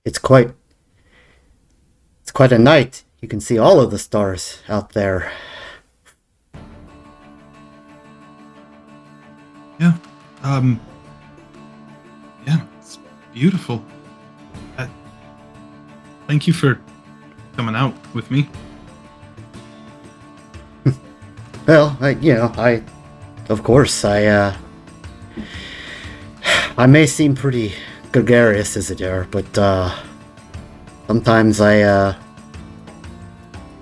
it's quite it's quite a night. You can see all of the stars out there. Yeah. Um. Yeah. It's beautiful. Uh, Thank you for coming out with me. Well, of course, I may seem pretty gregarious as it were, but sometimes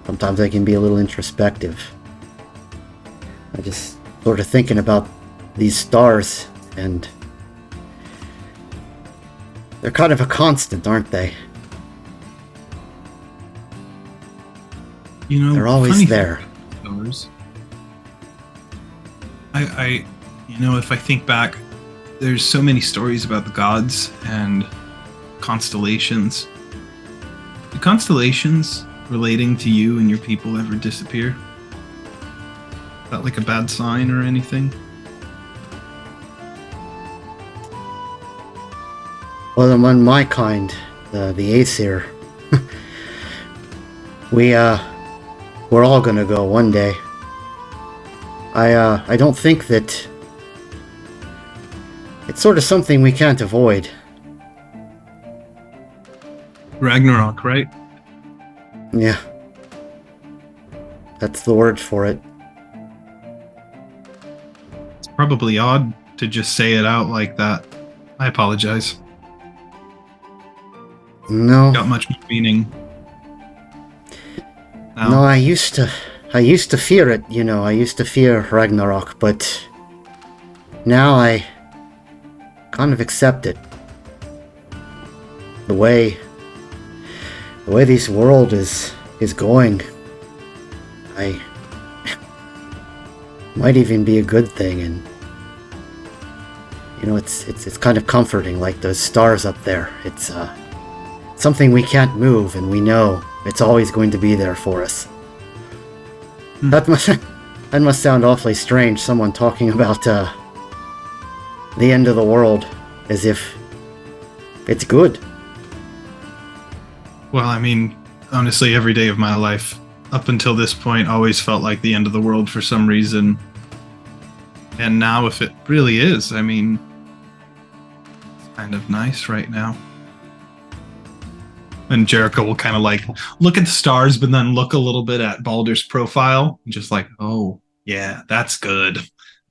sometimes I can be a little introspective. I just sort of thinking about these stars, and they're kind of a constant, aren't they? You know, They're always funny there. Stars. If I think back, there's so many stories about the gods and constellations. Do constellations relating to you and your people ever disappear? Is that like a bad sign or anything? Well, among my kind, the Aesir, we're all gonna go one day. I don't think that it's sort of something we can't avoid. Ragnarok, right? Yeah, that's the word for it. It's probably odd to just say it out like that. I apologize. No, Got much more meaning. Now. no, I used to fear it. I used to fear Ragnarok, but now I kind of accept it. The way this world is going, I might even be a good thing, and it's kind of comforting, like those stars up there. It's something we can't move, and we know it's always going to be there for us. That must sound awfully strange, someone talking about the end of the world as if it's good. Well, I mean, honestly, every day of my life up until this point always felt like the end of the world for some reason. And now, if it really is, I mean, it's kind of nice right now. And Jericho will kind of like look at the stars, but then look a little bit at Baldur's profile, and just like, oh, yeah, that's good.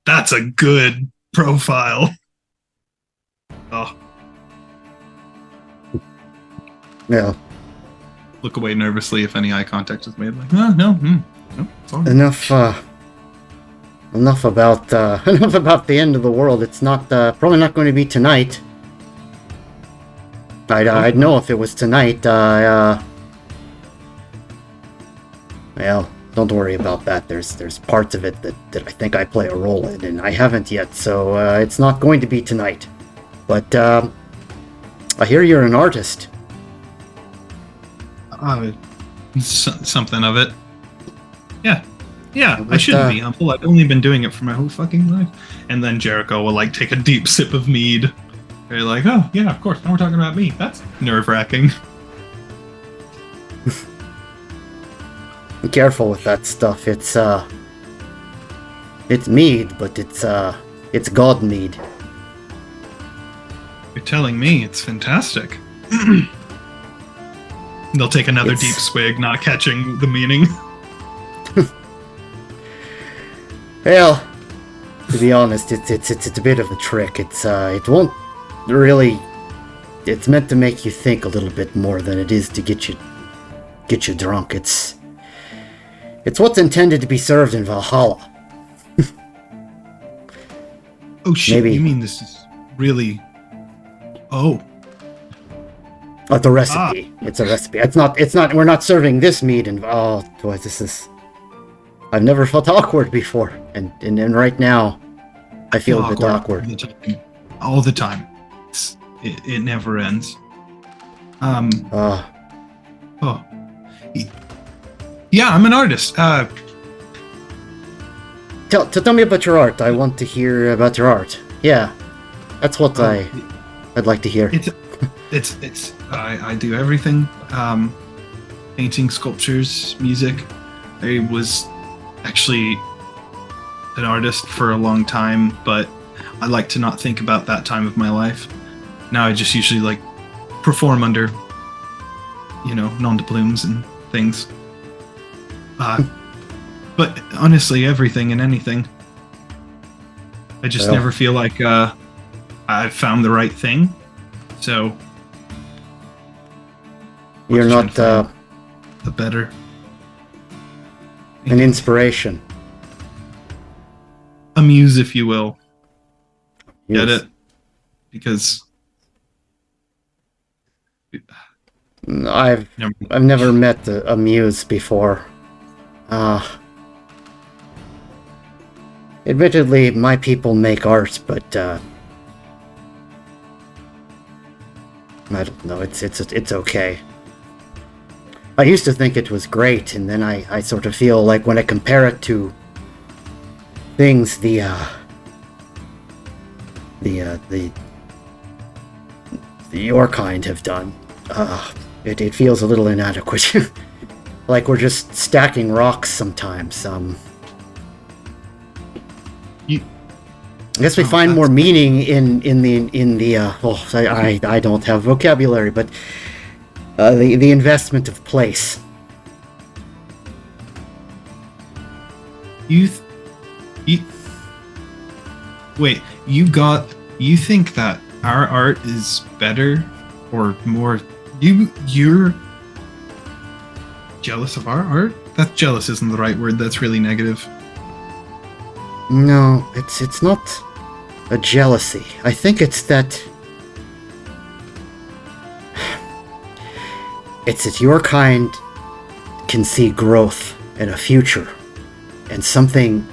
That's a good profile. Oh, Yeah. look away nervously if any eye contact is made. Like, oh, no, no, it's all right. Enough about enough about the end of the world. It's not probably not going to be tonight. I'd know if it was tonight. Well, don't worry about that. There's parts of it that I think I play a role in, and I haven't yet, so it's not going to be tonight. But I hear you're an artist. Something of it. Yeah. I But, shouldn't be humble. I've only been doing it for my whole fucking life. And then Jericho will like take a deep sip of mead. They're like, oh yeah, of course. Now we're talking about me. That's nerve-wracking. Be careful with that stuff. It's mead, but it's god mead. You're telling me it's fantastic. They'll take another deep swig, not catching the meaning. Well, to be honest, it's a bit of a trick. It won't really. It's meant to make you think a little bit more than it is to get you drunk. It's what's intended to be served in Valhalla. Oh shit! Maybe. You mean this is really? Oh. It's a recipe. It's a recipe. It's not. We're not serving this meat and boy, this is. I've never felt awkward before, and right now, I feel a bit awkward. All the time. It never ends. Oh. Yeah, I'm an artist. Tell me about your art. I want to hear about your art. Yeah, that's what I'd like to hear. I do everything. Painting, sculptures, music. I was actually an artist for a long time, but I like to not think about that time of my life. Now I just usually like perform under, nom de plumes and things. But honestly, everything and anything. I just Well, never feel like I've found the right thing. So you're let's try not to find the better. an inspiration. A muse, if you will. Get Yes. it? Because I've never, I've never met a muse before. Admittedly, my people make art, but I don't know. It's okay. I used to think it was great, and then I sort of feel like when I compare it to things your kind have done, it feels a little inadequate. Like we're just stacking rocks sometimes. you, I guess we find more meaning in the I don't have vocabulary, but the investment of place. you wait. You think that our art is better or more? You're jealous of our art? That jealous isn't the right word. That's really negative. No, it's not a jealousy. I think it's that it's that your kind can see growth and a future and something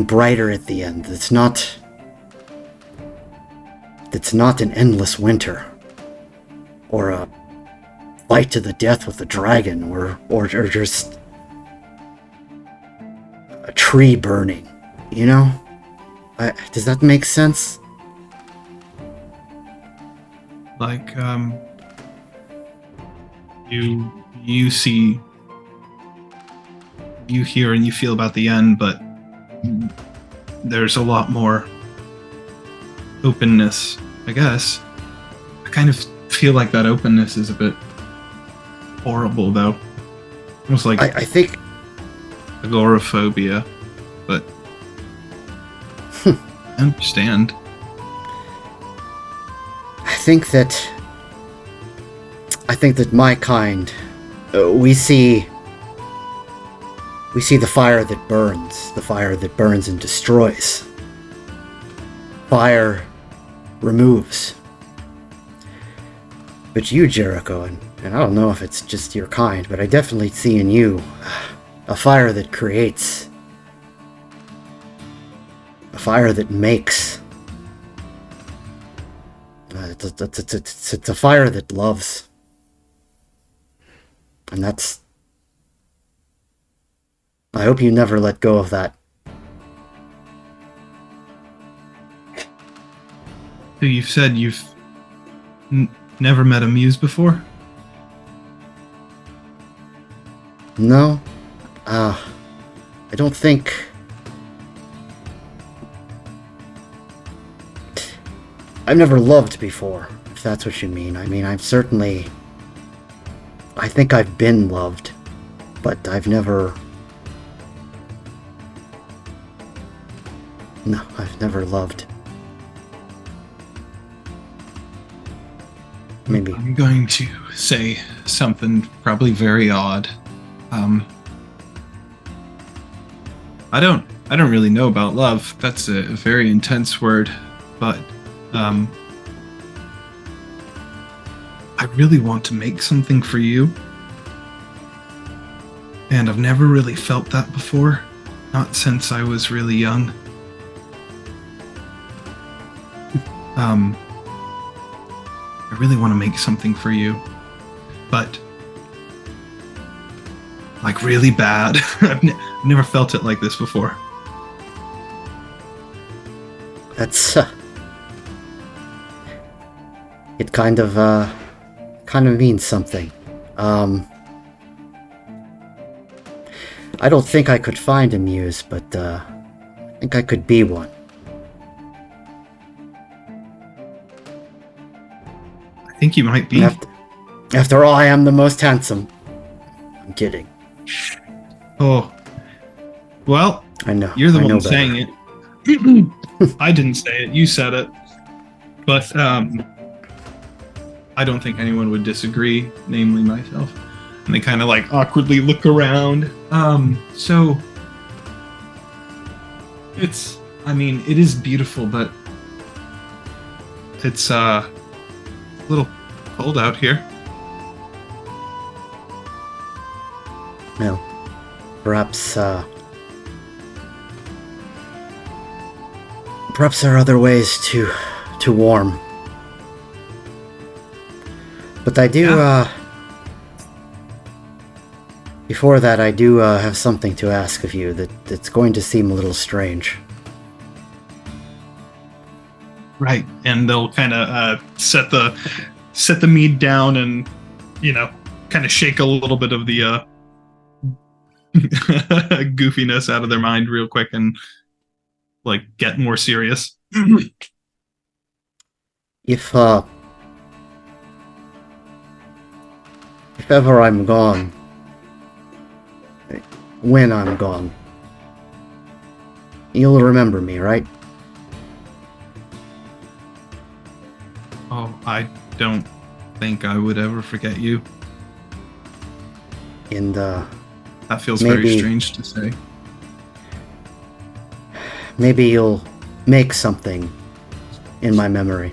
brighter at the end. That's not an endless winter or a fight to the death with a dragon or just a tree burning, does that make sense? Like you see, you hear and you feel about the end, but there's a lot more openness, I guess. I kind of feel like that openness is a bit horrible, though. Almost like I think agoraphobia, but I understand. I think that my kind, we see the fire that burns and destroys. Fire removes. But you, Jericho, and I don't know if it's just your kind, but I definitely see in you a fire that creates. A fire that makes. It's a fire that loves. And that's... I hope you never let go of that. So you've said you've never met a muse before? No. I don't think... I've never loved before, if that's what you mean. I mean, I've certainly... I think I've been loved, but I've never... No, I've never loved. Maybe. I'm going to say something probably very odd. I don't really know about love. That's a very intense word, but I really want to make something for you. And I've never really felt that before. Not since I was really young. I really want to make something for you. But like really bad. I've never felt it like this before. That's... it kind of means something. I don't think I could find a muse, but I think I could be one. I think you might be. After all, I am the most handsome. I'm kidding. Oh. Well, I know. You're the I know one better. saying it. I didn't say it. You said it. But I don't think anyone would disagree, namely myself. And they kind of like awkwardly look around. So it's, I mean, it is beautiful, but it's a little cold out here. No. Perhaps there are other ways to warm. But I do, before that, I do have something to ask of you that's going to seem a little strange. Right, and they'll kind of set the mead down and, you know, kind of shake a little bit of the goofiness out of their mind real quick and like get more serious. If ever I'm gone, when I'm gone, you'll remember me, right? Oh, I don't think I would ever forget you. And That feels very maybe- strange to say. maybe you'll make something in my memory.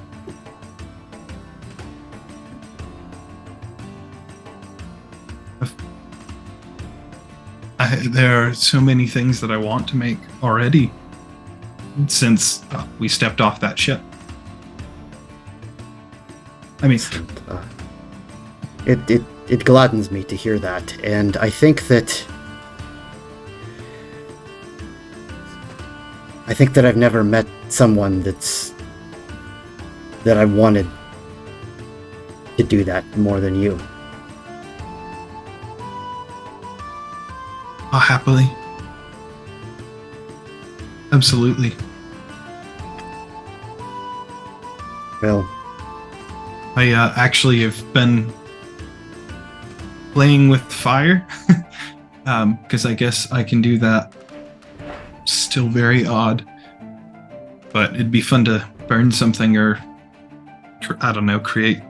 There are so many things that I want to make already since we stepped off that ship. I mean, It gladdens me to hear that, and I think that I've never met someone that I wanted to do that more than you. oh, happily. Absolutely. Well, I actually have been playing with fire because I guess I can do that. Still very odd, but it'd be fun to burn something or I don't know, create.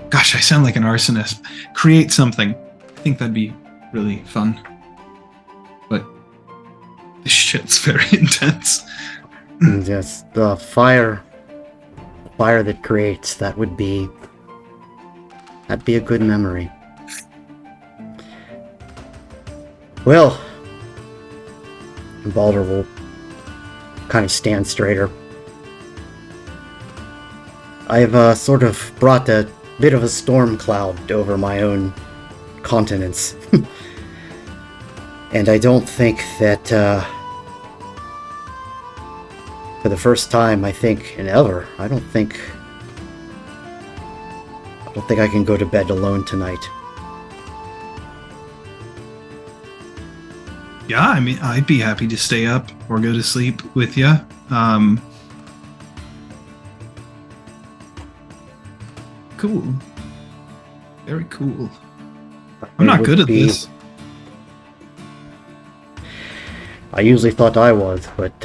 Gosh, I sound like an arsonist. Create something. I think that'd be really fun. But this shit's very intense. yes, the fire that creates, that'd be a good memory. Well, Balder will kind of stand straighter. I've sort of brought a bit of a storm cloud over my own continents. And I don't think that, for the first time, I think, and ever, I don't think I can go to bed alone tonight. Yeah, I mean, I'd be happy to stay up or go to sleep with you. Cool. Very cool. I'm not good at this. I usually thought I was, but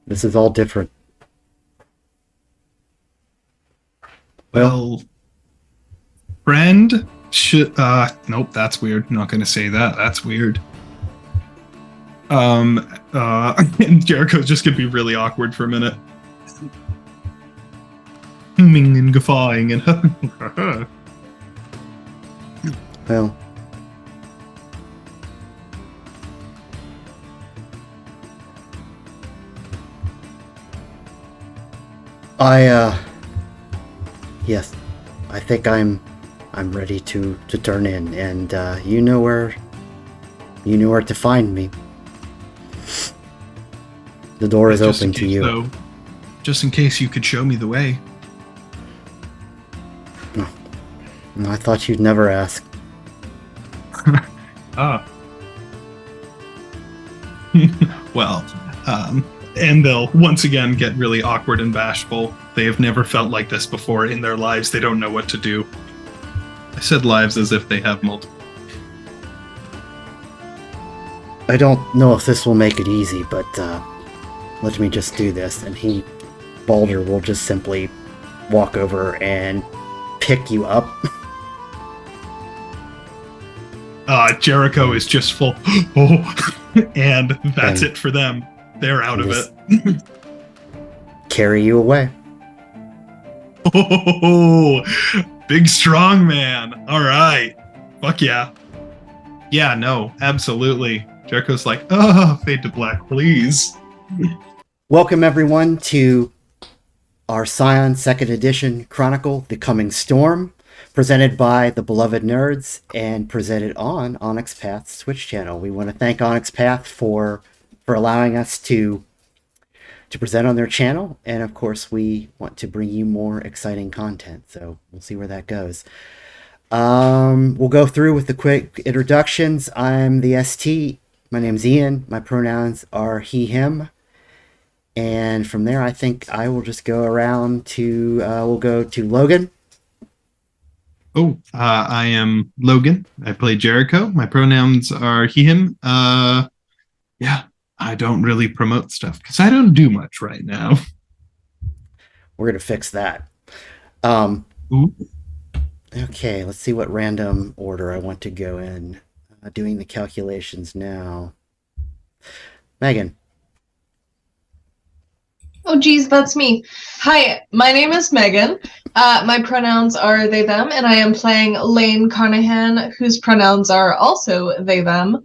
this is all different. Well, friend, nope, that's weird. I'm not gonna say that. That's weird. And Jericho's just gonna be really awkward for a minute. Humming and guffawing and Well, yes, I think I'm ready to turn in, and you know where to find me. The door is just in open to case, you. though, just in case you could show me the way. No, I thought you'd never ask. Ah. Well, and they'll once again get really awkward and bashful. They have never felt like this before in their lives. They don't know what to do. I said lives as if they have multiple. I don't know if this will make it easy, but let me just do this. And Balder will just simply walk over and pick you up. Jericho is just full. Oh, and that's it for them. They're out of it. Carry you away. Oh, big strong man. All right. Fuck yeah. Yeah, no, absolutely. Jericho's like, oh, fade to black, please. Welcome, everyone, to our Scion 2nd Edition Chronicle, The Coming Storm, presented by the Beloved Nerds and presented on Onyx Path's Twitch channel. We want to thank Onyx Path for allowing us to present on their channel, and of course we want to bring you more exciting content, so we'll see where that goes. We'll go through with the quick introductions. I'm the ST. My name's Ian. My pronouns are he, him. And from there, I think I will just go around to, we'll go to Logan. Oh, I am Logan. I play Jericho. My pronouns are he, him. Yeah, I don't really promote stuff because I don't do much right now. We're going to fix that. Ooh. Okay, let's see what random order I want to go in. Doing the calculations now. Megan. Oh, geez, that's me. Hi, my name is Megan. My pronouns are they, them, and I am playing Lane Carnahan, whose pronouns are also they, them.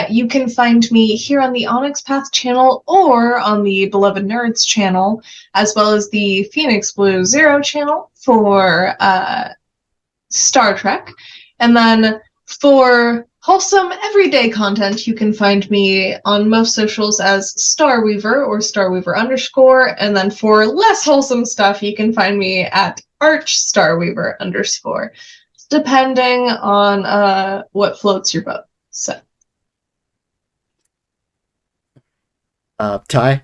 You can find me here on the Onyx Path channel or on the Beloved Nerds channel, as well as the Phoenix Blue Zero channel for Star Trek. And then for wholesome everyday content, you can find me on most socials as Starweaver or Starweaver _. And then for less wholesome stuff, you can find me at Arch_Starweaver _, depending on what floats your boat. So, Ty.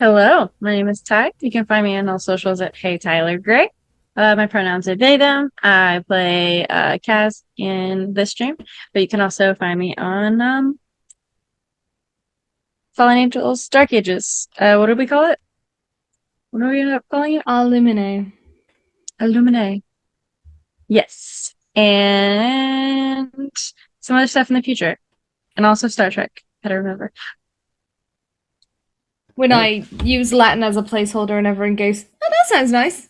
Hello, my name is Ty. You can find me on all socials at Hey Tyler Gray. My pronouns are they, them. I play Kaz in this stream, but you can also find me on Fallen Angels Dark Ages. What do we call it? What are we end up calling it? Illuminae. Illuminae. Yes. And some other stuff in the future. And also Star Trek. Gotta remember. When I use Latin as a placeholder and everyone goes, oh, that sounds nice.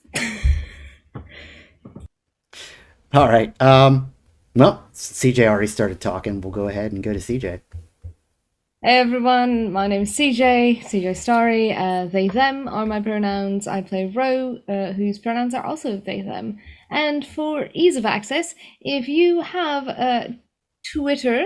All right. Well, CJ already started talking. We'll go ahead and go to CJ. Hey everyone, my name is CJ Starry. They, them are my pronouns. I play Ro, whose pronouns are also they, them. And for ease of access, if you have Twitter,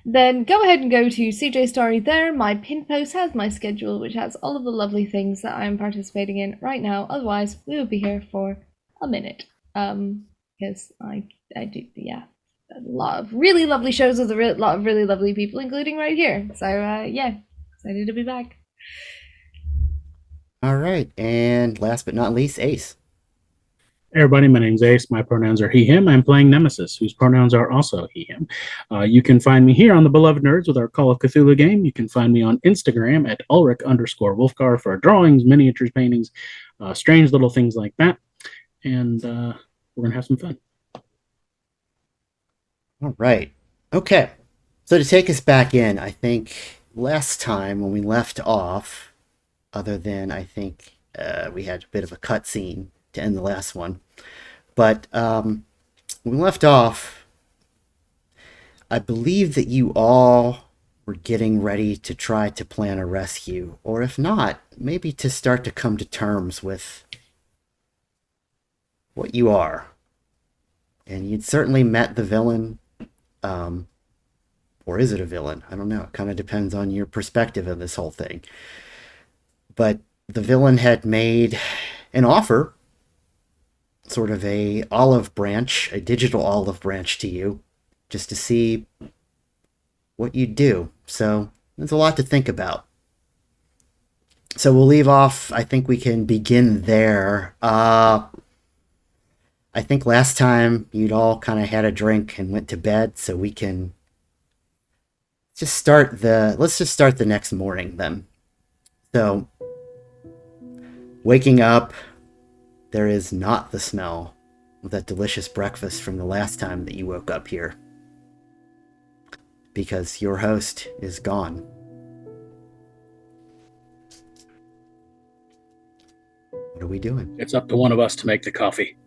then go ahead and go to CJ Starry there. My pin post has my schedule, which has all of the lovely things that I'm participating in right now. Otherwise, we will be here for a minute. Because I do, yeah, a lot of really lovely shows with a lot of really lovely people, including right here. So, yeah, excited to be back. All right. And last but not least, Ace. Hey everybody, my name's Ace. My pronouns are he, him. I'm playing Nemesis, whose pronouns are also he, him. You can find me here on the Beloved Nerds with our Call of Cthulhu game. You can find me on Instagram at Ulrich_Wolfgar for drawings, miniatures, paintings, strange little things like that. And we're going to have some fun. All right. Okay. So to take us back in, I think last time when we left off, other than I think we had a bit of a cutscene to end the last one. But when we left off, I believe that you all were getting ready to try to plan a rescue, or if not, maybe to start to come to terms with what you are. And you'd certainly met the villain Or is it a villain? I don't know. It kind of depends on your perspective of this whole thing. But the villain had made an offer, sort of a olive branch, a digital olive branch to you, just to see what you'd do. So there's a lot to think about. So we'll leave off. I think we can begin there. I think last time you'd all kind of had a drink and went to bed, so we can let's just start the next morning then. So waking up, there is not the smell of that delicious breakfast from the last time that you woke up here, because your host is gone. What are we doing? It's up to one of us to make the coffee.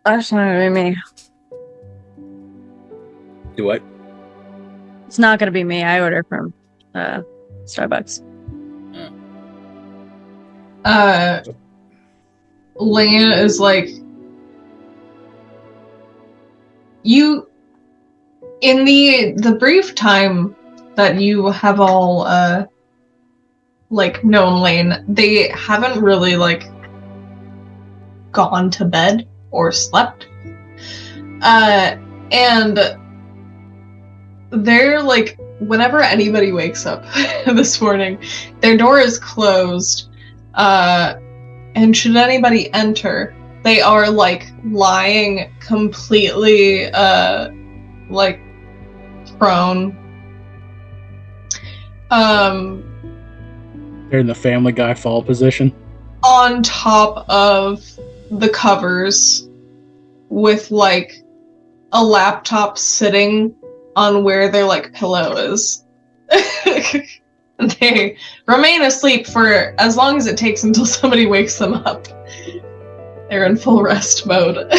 That's not gonna be me. Do what? It's not gonna be me. I order from Starbucks. Lane is like, you, in the brief time that you have all like known Lane, they haven't really like gone to bed or slept. And they're like, whenever anybody wakes up this morning, their door is closed. And should anybody enter, they are like lying completely like prone. They're in the Family Guy fall position. On top of the covers, with like a laptop sitting on where their like pillow is. They remain asleep for as long as it takes until somebody wakes them up. They're in full rest mode.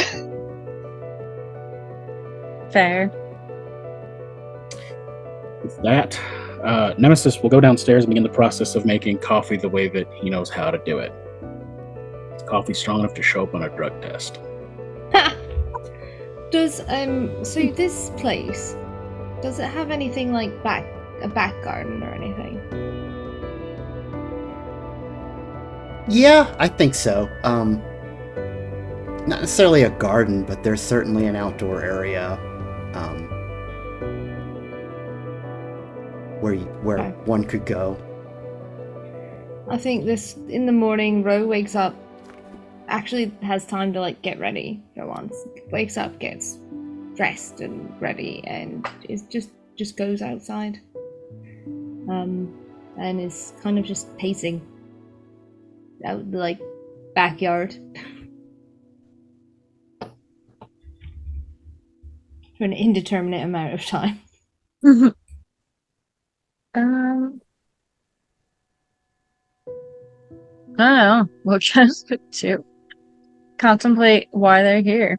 Fair. With that, Nemesis will go downstairs and begin the process of making coffee the way that he knows how to do it. Is coffee strong enough to show up on a drug test? Does so this place, does it have anything like a back garden or anything? Yeah, I think so. Not necessarily a garden, but there's certainly an outdoor area where Okay. one could go. I think this in the morning, Ro wakes up, actually has time to like get ready for once. Wakes up, gets dressed and ready, and is just goes outside. And is kind of just pacing out the like backyard for an indeterminate amount of time. I don't know. We'll just to contemplate why they're here.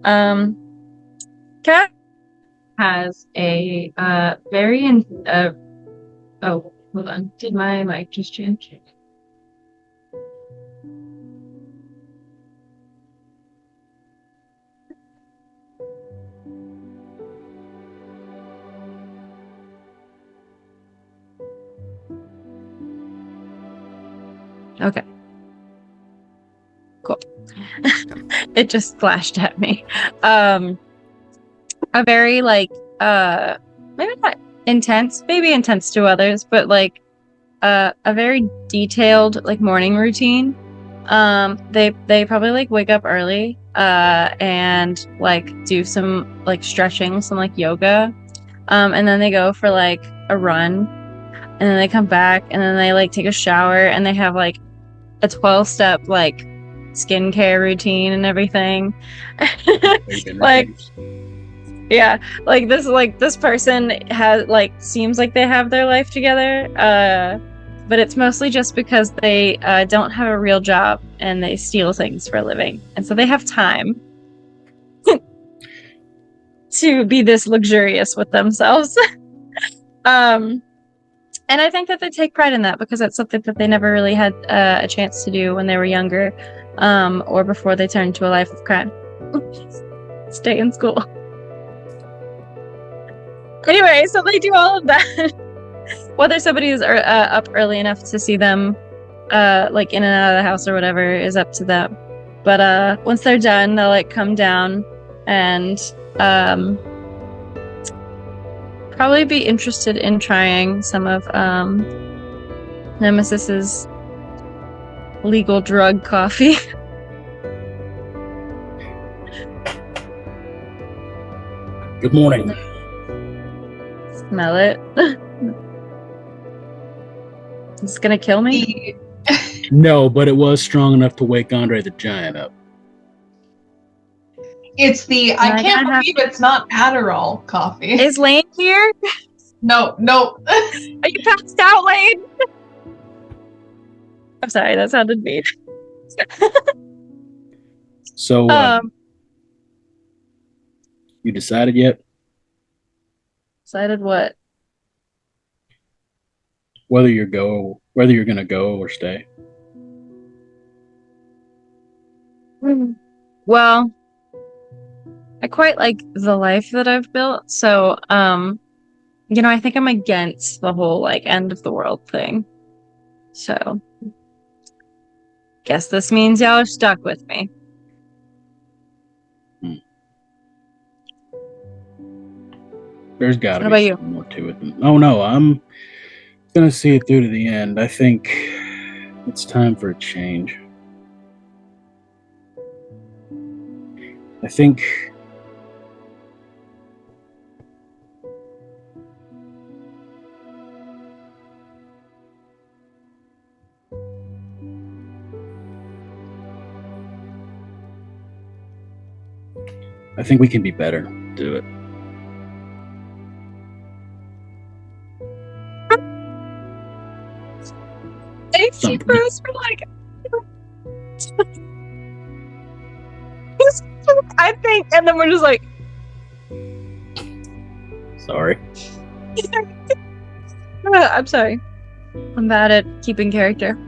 Cat has a very oh, hold on. Did my mic just change? Okay. Cool. It just flashed at me. A very like maybe not intense, maybe intense to others, but like a very detailed like morning routine. They probably like wake up early and like do some like stretching, some like yoga. And then they go for like a run, and then they come back, and then they like take a shower, and they have like a 12-step like skincare routine and everything. Like, yeah, like this person has like seems like they have their life together, but it's mostly just because they don't have a real job and they steal things for a living, and so they have time to be this luxurious with themselves. And I think that they take pride in that because it's something that they never really had a chance to do when they were younger, or before they turned to a life of crime. Stay in school. Anyway, so they do all of that. Whether somebody is up early enough to see them, like in and out of the house or whatever, is up to them. But once they're done, they'll like come down and probably be interested in trying some of Nemesis's legal drug coffee. Good morning. Smell it. It's gonna kill me. No, but it was strong enough to wake Andre the Giant up. It's the I I can't gotta believe it's not Adderall coffee. Is Lane here? No. Are you passed out, Lane? I'm sorry, that sounded mean. So, you decided yet? Decided what? Whether you're gonna go or stay? Well, I quite like the life that I've built, so I think I'm against the whole like end of the world thing. So guess this means y'all are stuck with me. There's gotta What be about something more to it than, oh no, I'm gonna see it through to the end. I think it's time for a change. I think we can be better. Do it. Thank you, Bruce, for like. I think, and then we're just like. Sorry. I'm sorry. I'm bad at keeping character.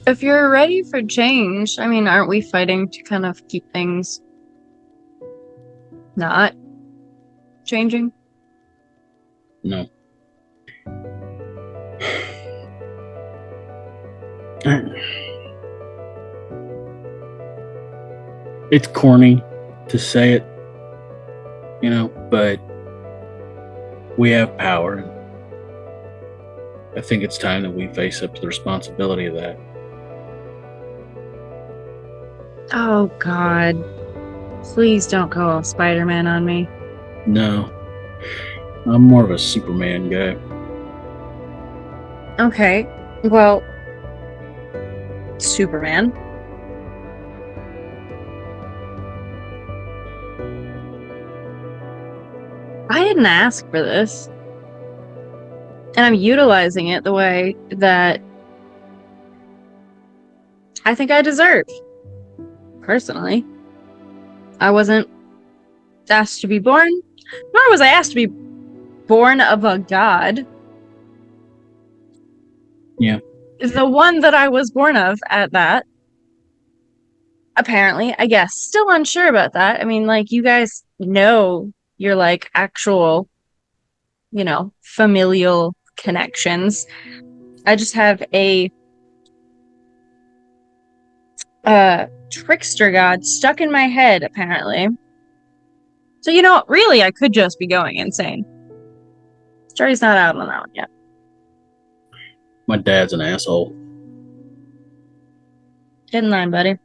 If you're ready for change, I mean, aren't we fighting to kind of keep things not changing? No. It's corny to say it, but we have power. I think it's time that we face up to the responsibility of that. Oh, God. Please don't go all Spider-Man on me. No. I'm more of a Superman guy. Okay. Well, Superman. I didn't ask for this. And I'm utilizing it the way that I think I deserve. Personally. I wasn't asked to be born, nor was I asked to be born of a god. Yeah. The one that I was born of at that. Apparently, I guess. Still unsure about that. I mean, like, you guys know your, like, actual, familial connections. I just have a trickster god stuck in my head, apparently. So, really, I could just be going insane. Story's not out on that one yet. My dad's an asshole. Get in line, buddy.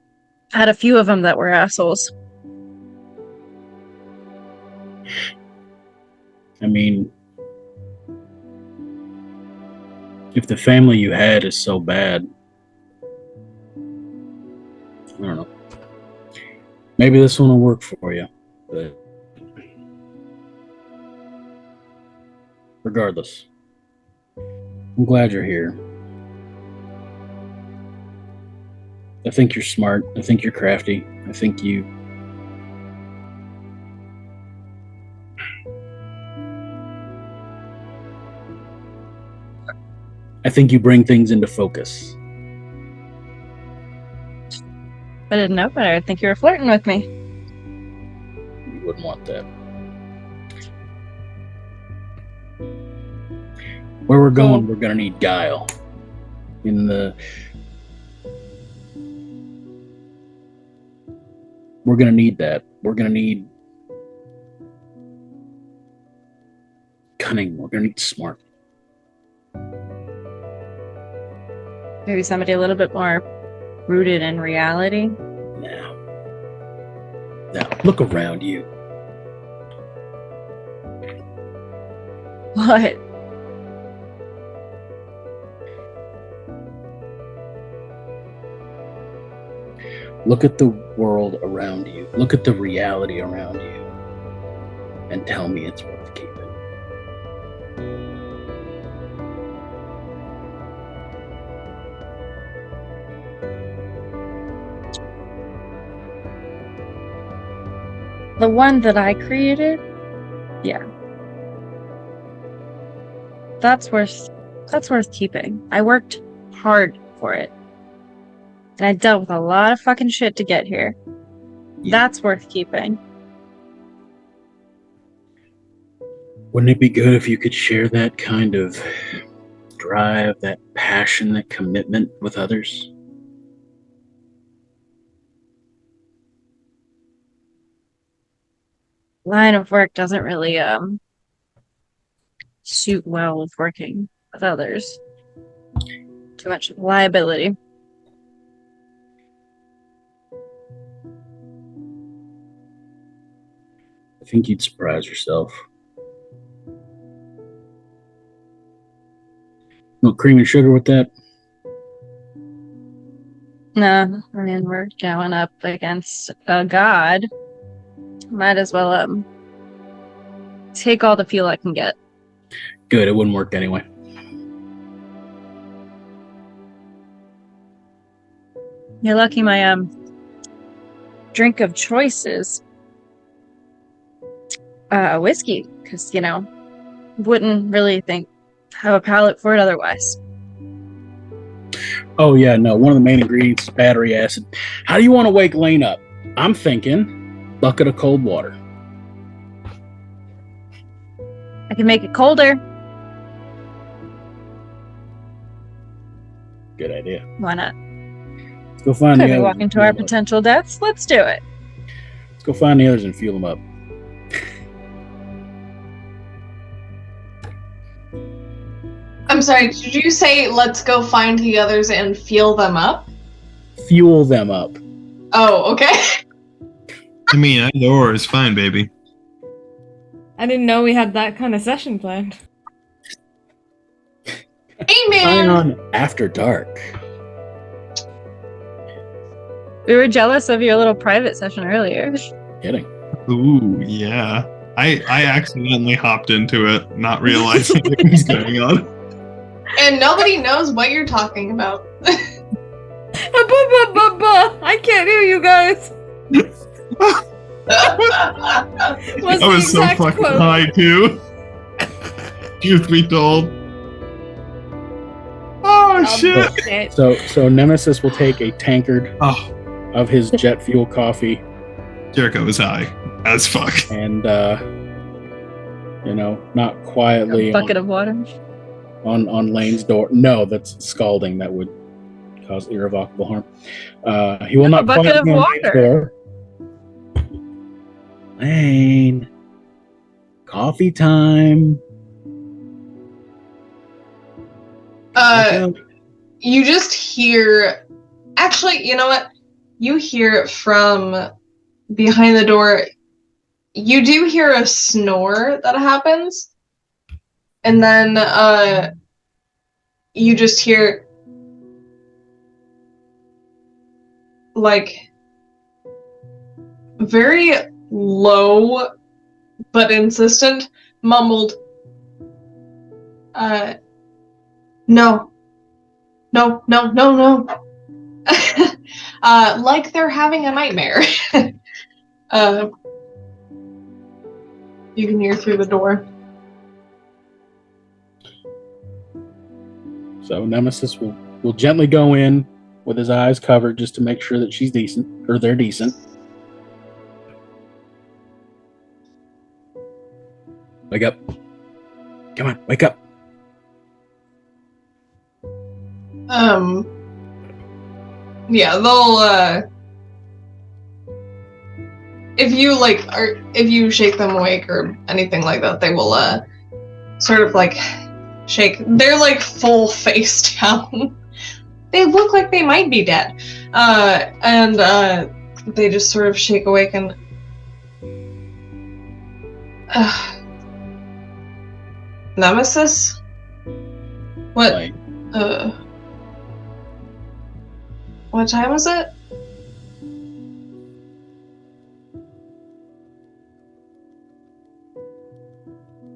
Had a few of them that were assholes. I mean, if the family you had is so bad, I don't know. Maybe this one will work for you, but regardless, I'm glad you're here. I think you're smart. I think you're crafty. I think you bring things into focus. I didn't know better. I think you were flirting with me. wouldn't want that. Where we're going, we're gonna need guile. We're gonna need that. We're gonna need cunning. We're gonna need smart. Maybe somebody a little bit more rooted in reality. Now, look around you. What? Look at the world around you. Look at the reality around you. And tell me it's worth keeping. The one that I created? Yeah. That's worth keeping. I worked hard for it. And I dealt with a lot of fucking shit to get here. Yeah. That's worth keeping. Wouldn't it be good if you could share that kind of drive, that passion, that commitment with others? Line of work doesn't really suit well with working with others. Too much liability. I think you'd surprise yourself. No cream and sugar with that? No, I mean, we're going up against a god. Might as well take all the fuel I can get. Good, it wouldn't work anyway. You're lucky my drink of choice is whiskey, because wouldn't really have a palate for it otherwise. Oh yeah, no, one of the main ingredients is battery acid. How do you want to wake Lane up? I'm thinking bucket of cold water. I can make it colder. Good idea. Why not? Let's go find Could the be others. walking to our potential deaths. Let's do it. Let's go find the others and fuel them up. I'm sorry, did you say let's go find the others and feel them up? Fuel them up. Oh, okay. I mean, either or is fine, baby. I didn't know we had that kind of session planned. Hey, man! Scion After Dark. We were jealous of your little private session earlier. Kidding. Ooh, yeah. I accidentally hopped into it, not realizing what was going on. And nobody knows what you're talking about. I can't hear you guys. I was so fucking high too. Truth be told. Oh shit! So Nemesis will take a tankard of his jet fuel coffee. Jericho is high as fuck. And not quietly A bucket of water. on Lane's door. No, that's scalding. That would cause irrevocable harm. He will not A bucket of quietly on Lane's water. door. Lane, coffee time. You just hear... Actually, you know what? You hear from behind the door... You do hear a snore that happens. And then, you just hear... like... very low, but insistent, mumbled... No. No. Like they're having a nightmare. You can hear through the door. So Nemesis will gently go in with his eyes covered just to make sure that she's decent, or they're decent. Wake up. Come on, wake up. Yeah, they'll if you shake them awake or anything like that, they will sort of like shake. They're like full face down. They look like they might be dead. And they just sort of shake awake and Nemesis? What? Like, What time is it?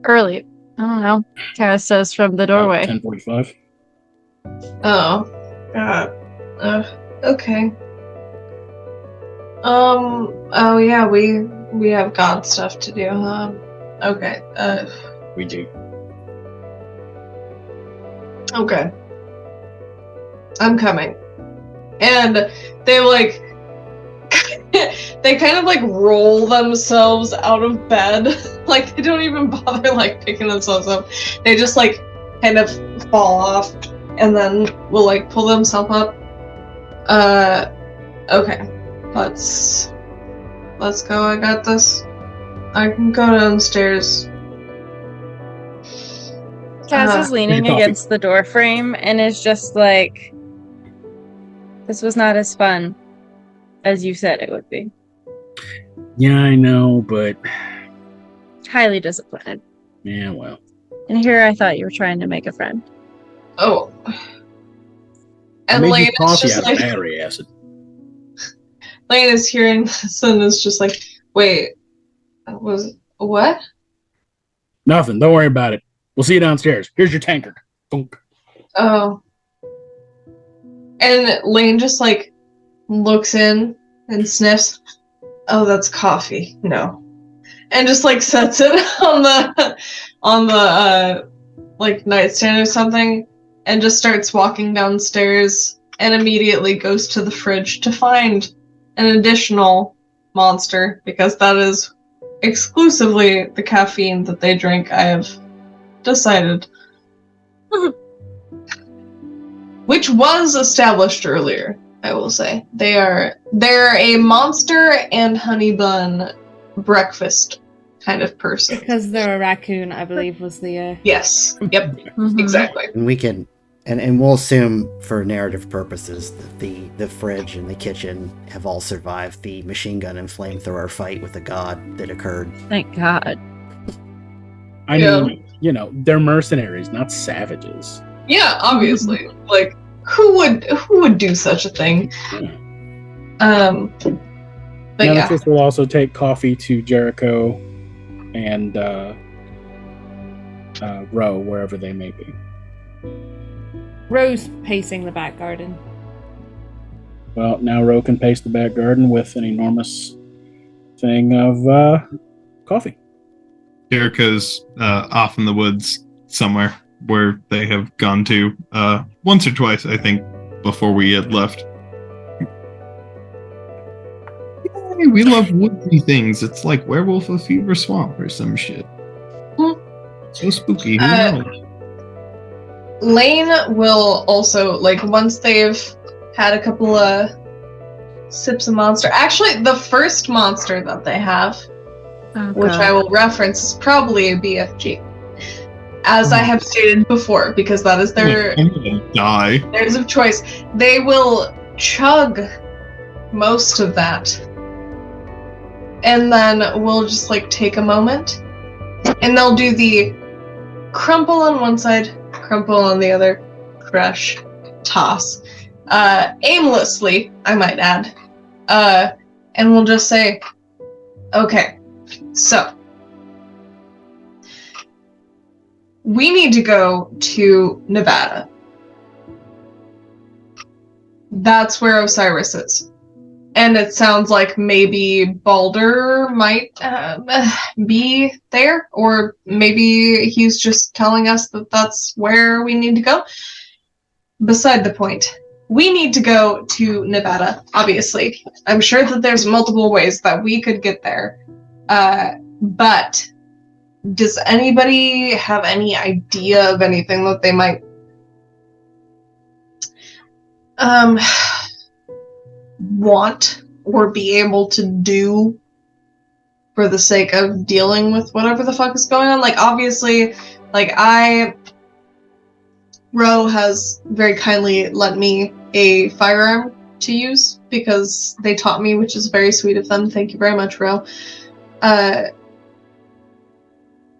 Early. I don't know. Kara says from the doorway. 10:45. Oh. Okay. Oh yeah, we have God stuff to do, huh? Okay. We do. Okay. I'm coming. And they like they kind of like roll themselves out of bed. Like they don't even bother like picking themselves up. They just like kind of fall off and then will like pull themselves up. Okay. Let's go. I got this. I can go downstairs. Kaz is leaning coffee. against the door frame and is just like, this was not as fun as you said it would be. Yeah, I know, but Highly disappointed. yeah, well. And here I thought you were trying to make a friend. Oh. I And made Lane you is coffee just out like of battery acid. Lane is hearing this and is just like, wait, was what? Nothing. Don't worry about it. We'll see you downstairs. Here's your tankard. Thunk. Oh. And Lane just like looks in and sniffs. Oh, that's coffee. No. And just like sets it on the like nightstand or something and just starts walking downstairs and immediately goes to the fridge to find an additional monster because that is exclusively the caffeine that they drink, I have decided. Which was established earlier, I will say. They're a monster and honey bun breakfast kind of person. Because they're a raccoon, I believe, was the. Yes. Yep. Exactly. And we can, and we'll assume for narrative purposes that the fridge and the kitchen have all survived the machine gun and flamethrower fight with the god that occurred. Thank God. I mean, you know, they're mercenaries, not savages. Yeah, obviously. Like, who would do such a thing? But yeah. Nemesis will also take coffee to Jericho and Roe, wherever they may be. Rose pacing the back garden. Well, now Roe can pace the back garden with an enormous thing of coffee. Jericho's off in the woods somewhere where they have gone to once or twice, I think, before we had left. Yay, we love woodsy things. It's like Werewolf of Fever Swamp or some shit. So spooky. Who knows? Lane will also, like, once they've had a couple of sips of monster. Actually, the first monster that they have, which I will reference, is probably a BFG. As I have stated before, because that is their I'm gonna die. theirs of choice. They will chug most of that. And then we'll just like take a moment. And they'll do the crumple on one side, crumple on the other, crush, toss. Aimlessly, I might add. And we'll just say, okay, so we need to go to Nevada. That's where Osiris is. And it sounds like maybe Balder might be there, or maybe he's just telling us that that's where we need to go. Beside the point. We need to go to Nevada, obviously. I'm sure that there's multiple ways that we could get there. But does anybody have any idea of anything that they might want or be able to do for the sake of dealing with whatever the fuck is going on? Like, obviously, like, Ro has very kindly lent me a firearm to use because they taught me, which is very sweet of them. Thank you very much, Ro. I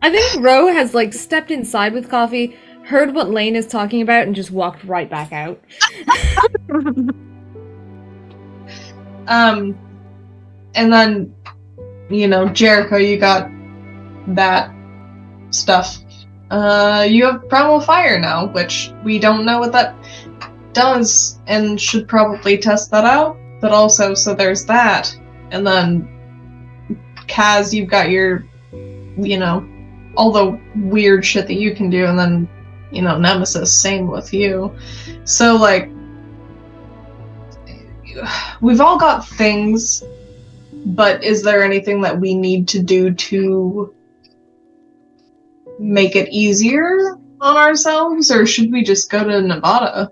think Ro has like stepped inside with coffee, heard what Lane is talking about, and just walked right back out. And then, you know, Jericho, you got that stuff. You have primal fire now, which we don't know what that does and should probably test that out. But also, so there's that. And then, Kaz, you've got your, you know, all the weird shit that you can do, and then, you know, Nemesis, same with you. So, like, we've all got things, but is there anything that we need to do to make it easier on ourselves, or should we just go to Nevada?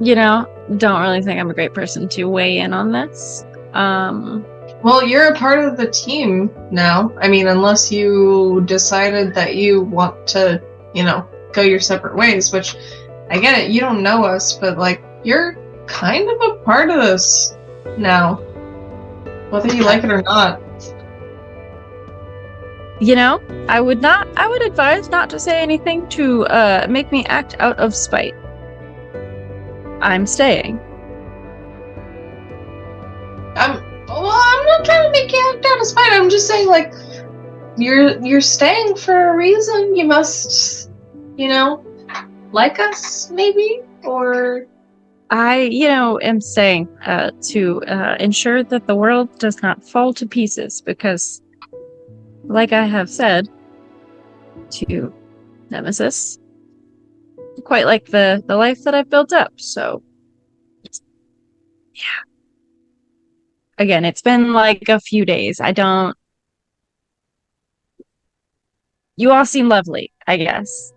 You know, don't really think I'm a great person to weigh in on this. Well, you're a part of the team now. I mean, unless you decided that you want to, you know, go your separate ways, which I get it, you don't know us, but like, you're kind of a part of this now. Whether you like it or not. You know, I would advise not to say anything to make me act out of spite. I'm staying. I'm not trying to make you act out of spite. I'm just saying, like, you're staying for a reason. You must, you know, like us, maybe? Or... I, you know, am saying to ensure that the world does not fall to pieces, because, like I have said to Nemesis, I quite like the life that I've built up, so yeah. Again, it's been like a few days. You all seem lovely, I guess.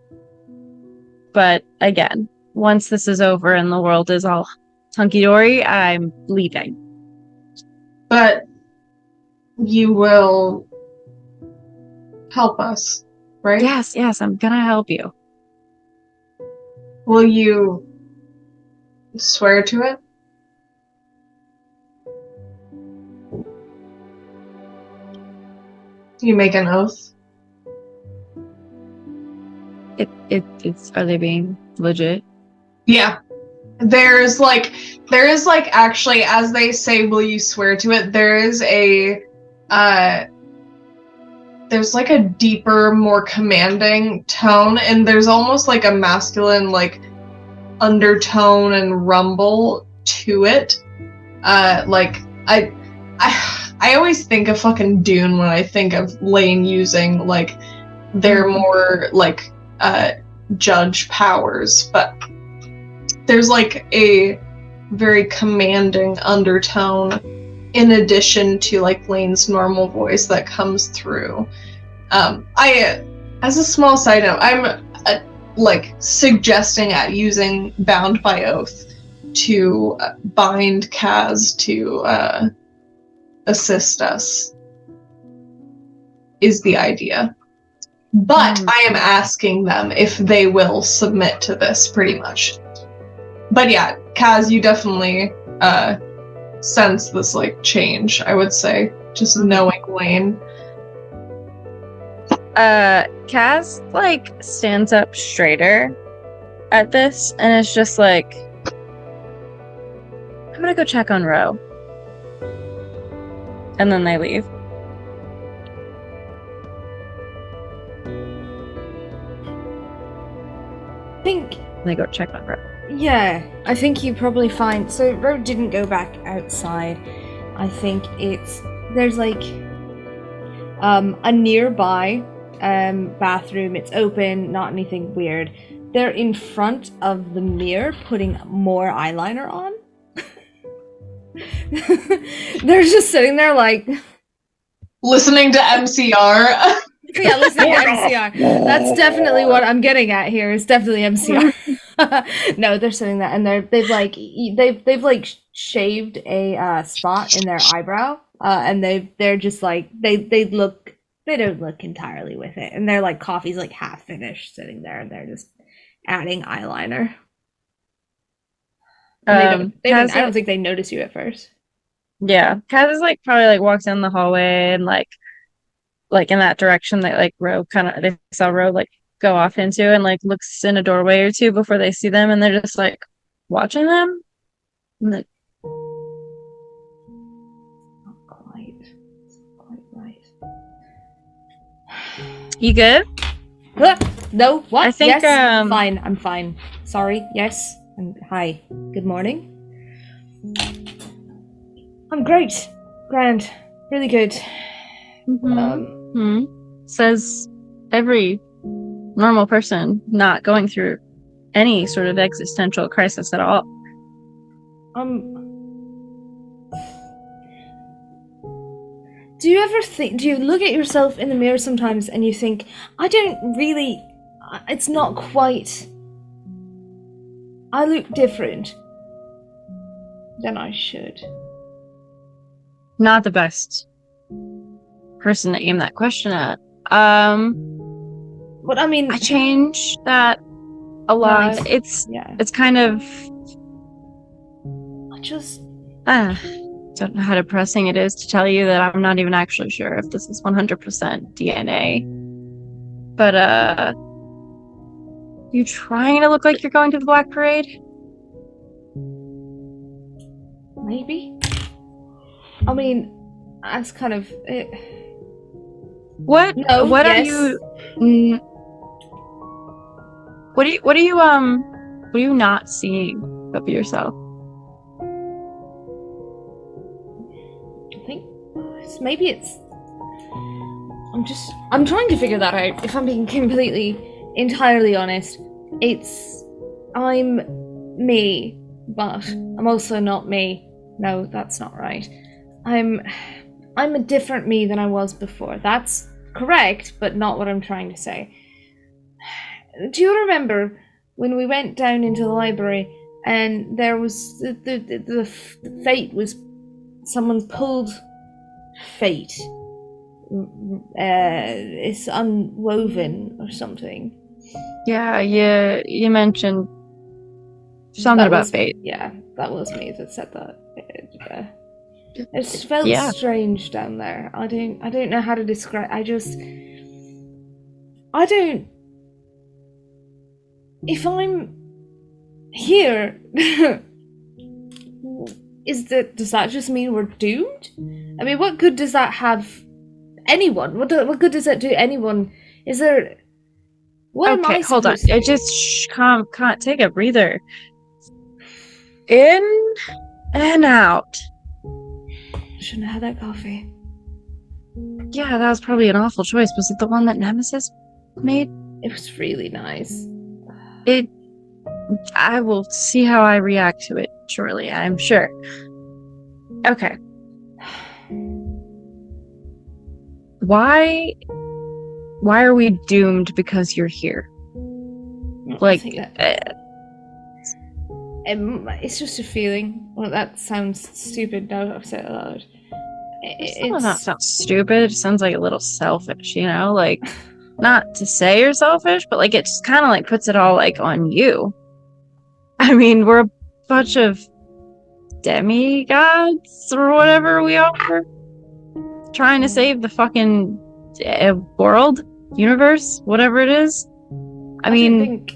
But again, once this is over and the world is all hunky-dory, I'm leaving. But you will help us, right? Yes, I'm gonna help you. Will you swear to it? You make an oath? Are they being legit? Yeah. There is actually, as they say, will you swear to it, there's like a deeper, more commanding tone, and there's almost like a masculine, like, undertone and rumble to it. I always think of fucking Dune when I think of Lane using, like, their more, like, judge powers, but there's, like, a very commanding undertone in addition to, like, Lane's normal voice that comes through. As a small side note, I'm, like, suggesting at using Bound by Oath to bind Kaz to, assist us, is the idea. But I am asking them if they will submit to this, pretty much. But yeah, Kaz, you definitely sense this, like, change, I would say, just knowing Lane. Kaz, like, stands up straighter at this, and it's just like, I'm gonna go check on Ro. And then they leave. I think... They go check on Ro. Yeah, I think you probably find... So, Ro didn't go back outside. I think there's, like, a nearby bathroom. It's open, not anything weird. They're in front of the mirror putting more eyeliner on. They're just sitting there like, Listening to MCR. yeah, listening to MCR. That's definitely what I'm getting at here. Is definitely MCR. No, they're sitting there and they've like shaved a spot in their eyebrow, and they're just like they don't look entirely with it, and their like coffee's like half finished, sitting there, and they're just adding eyeliner. And I don't think they notice you at first. Yeah, Kaz is like probably like walks down the hallway and like in that direction that like they saw Ro like go off into, and like looks in a doorway or two before they see them, and they're just like watching them. And, like, not quite right. You good? No, what? I think, yes, fine. I'm fine. Sorry. Yes. And hi. Good morning. I'm great. Grand. Really good. Says every normal person not going through any sort of existential crisis at all. Do you ever do you look at yourself in the mirror sometimes and you think, it's not quite, I look different than I should? Not the best person to aim that question at. But I mean, I change that a lot. Nice. It's kind of, I just don't know how depressing it is to tell you that I'm not even actually sure if this is 100% DNA. But you trying to look like you're going to the Black Parade? Maybe. I mean, that's kind of it. What? No, what yes. Are you? What are you not seeing of yourself? I think I'm trying to figure that out. If I'm being entirely honest, I'm me, but I'm also not me. No, that's not right. I'm a different me than I was before. That's correct, but not what I'm trying to say. Do you remember when we went down into the library and there was the fate was someone's pulled fate? It's unwoven or something. Yeah, you mentioned something about fate. Yeah, that was me that said that. It felt strange down there. I don't know how to describe. If I'm here, does that just mean we're doomed? I mean, what good does that have anyone? What good does that do anyone? Is there? What am I hold on. supposed to do? I just can't take a breather. In and out. Shouldn't have had that coffee. Yeah, that was probably an awful choice. Was it the one that Nemesis made? It was really nice. I will see how I react to it shortly, I'm sure. Okay. Why are we doomed because you're here? Like, it's just a feeling. Well, that sounds stupid now that I've said it aloud. It doesn't sound stupid. It sounds like a little selfish, you know? Like, not to say you're selfish, but like it just kind of like puts it all like on you. I mean, we're a bunch of demigods or whatever we are, trying to save the fucking world, universe, whatever it is. I mean,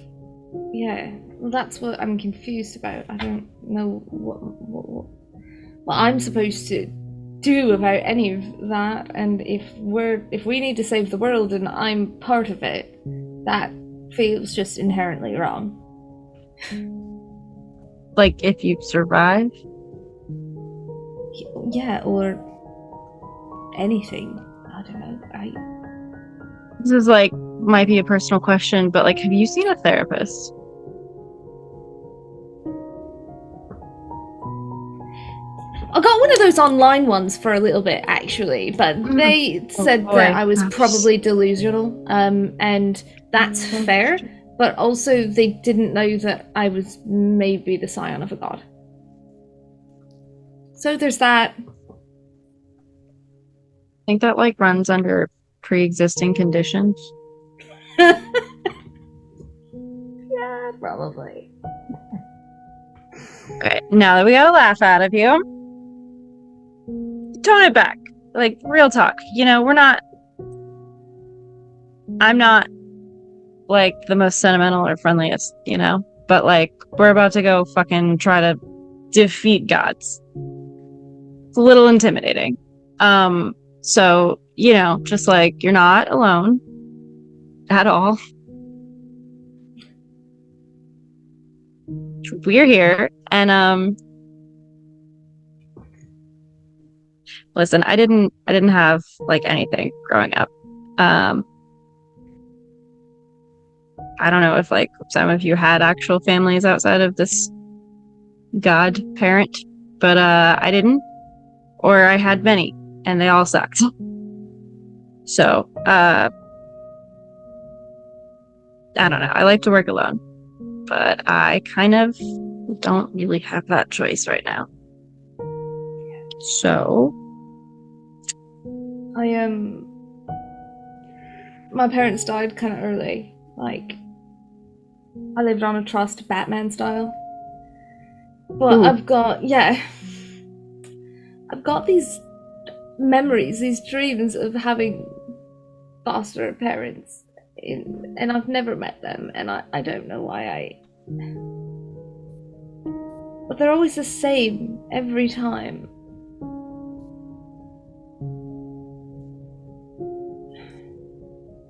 yeah. Well, that's what I'm confused about. I don't know what I'm supposed to do about any of that, and if we need to save the world and I'm part of it, that feels just inherently wrong. Like if you survive? Yeah, or anything. I don't know. This is like might be a personal question, but like, have you seen a therapist? I got one of those online ones for a little bit, actually, but they said boy. that I was probably delusional, and that's fair, but also they didn't know that I was maybe the scion of a god. So there's that. I think that like runs under pre-existing conditions. Yeah, probably. Okay, now that we got a laugh out of you, tone it back. Like, real talk. I'm not, like, the most sentimental or friendliest, But, like, we're about to go fucking try to defeat gods. It's a little intimidating. So, just, like, you're not alone. At all. We're here, and, listen, I didn't have like anything growing up. I don't know if like some of you had actual families outside of this god parent, but I didn't, or I had many and they all sucked. So I don't know. I like to work alone, but I kind of don't really have that choice right now. So my parents died kind of early. Like, I lived on a trust, Batman style. But Ooh. I've got these memories, these dreams of having foster parents, and I've never met them, and I don't know why but they're always the same every time.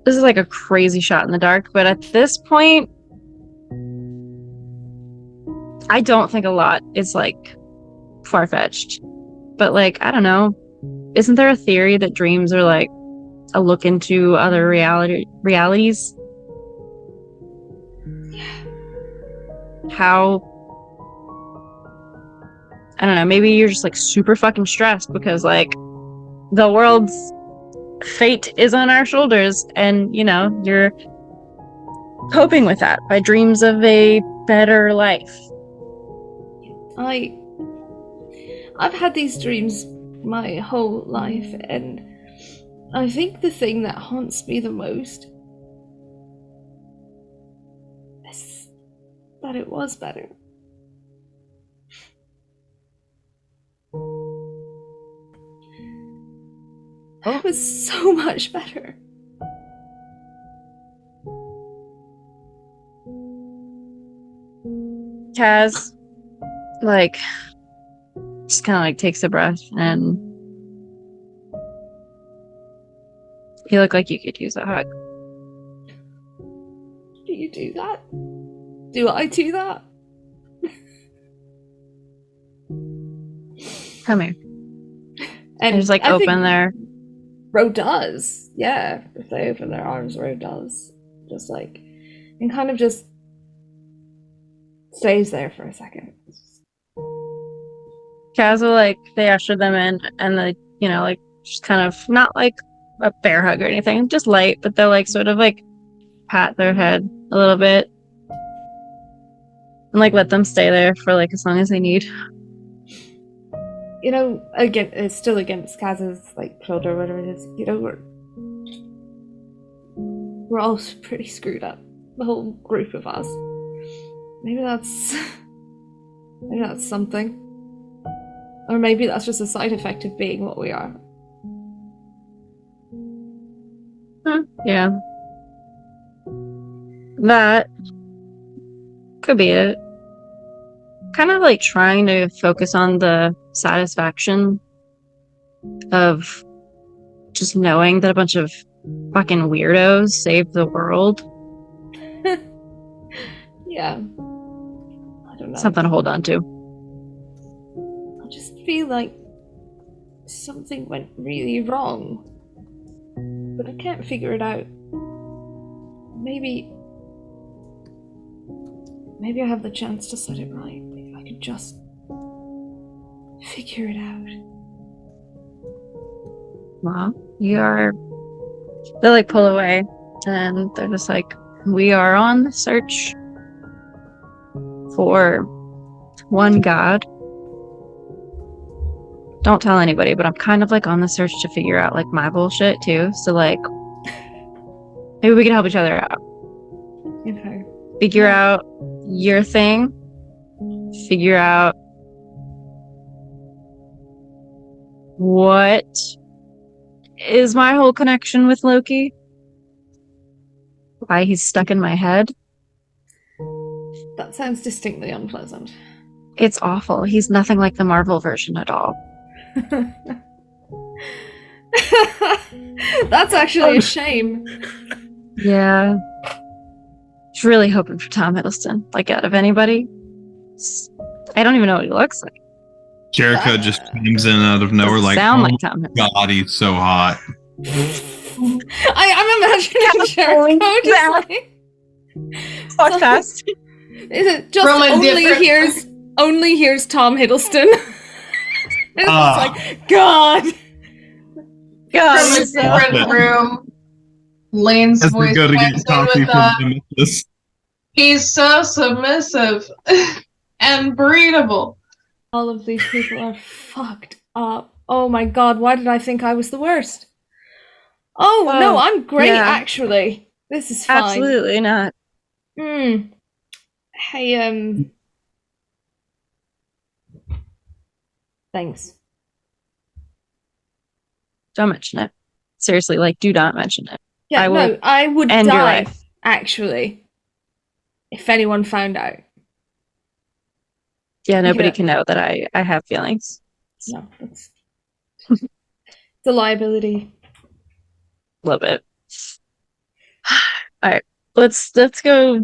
This is like a crazy shot in the dark, but at this point, I don't think a lot is like far-fetched. But like, I don't know. Isn't there a theory that dreams are like a look into other realities? How, I don't know, maybe you're just like super fucking stressed because like the world's fate is on our shoulders, and you're coping with that by dreams of a better life. I've had these dreams my whole life, and I think the thing that haunts me the most is that it was better. It was so much better. Kaz, like, just kind of like takes a breath, and you look like you could use a hug. Do you do that? Do I do that? Come here. And just like I open think there. Ro does. Yeah, if they open their arms, Ro does. Just like, and kind of just stays there for a second. Kaz will, like, they usher them in, and they, like, just kind of, not like a bear hug or anything, just light, but they'll like sort of like pat their head a little bit and like let them stay there for like as long as they need. Again, it's still against Kaz's like shoulder, whatever it is. We're all pretty screwed up. The whole group of us. Maybe that's something. Or maybe that's just a side effect of being what we are. Yeah. That could be it. Kind of like trying to focus on the satisfaction of just knowing that a bunch of fucking weirdos saved the world. Yeah. I don't know. Something to hold on to. I just feel like something went really wrong. But I can't figure it out. Maybe I have the chance to set it right. If I could just figure it out. Well, they like pull away and they're just like, we are on the search for one god. Don't tell anybody, but I'm kind of like on the search to figure out like my bullshit too. So like, maybe we can help each other out. Okay. Figure out your thing. Figure out what is my whole connection with Loki. Why he's stuck in my head. That sounds distinctly unpleasant. It's awful. He's nothing like the Marvel version at all. That's actually a shame. Yeah. Just really hoping for Tom Hiddleston. Like, out of anybody. I don't even know what he looks like. Jericho just comes in out of nowhere, Doesn't like, sound oh like my Tom Hiddleston. God, he's so hot. I'm imagining Jericho just like... Podcast. Is it just From a only hears Tom Hiddleston? It's like, God! God, From a so- different room, Lane's As we voice go to chimes get in coffee with from Nemesis. he's so submissive and breedable. All of these people are fucked up. Oh my God, why did I think I was the worst? Oh, Oh, no, I'm great, yeah. actually. This is fine. Absolutely not. Hey, thanks. Don't mention it. Seriously, like, do not mention it. Yeah, I will I would end your die, life. actually, if anyone found out. Yeah, nobody Yeah. can know that I have feelings. No, that's... It's a liability. A little bit. All right, let's go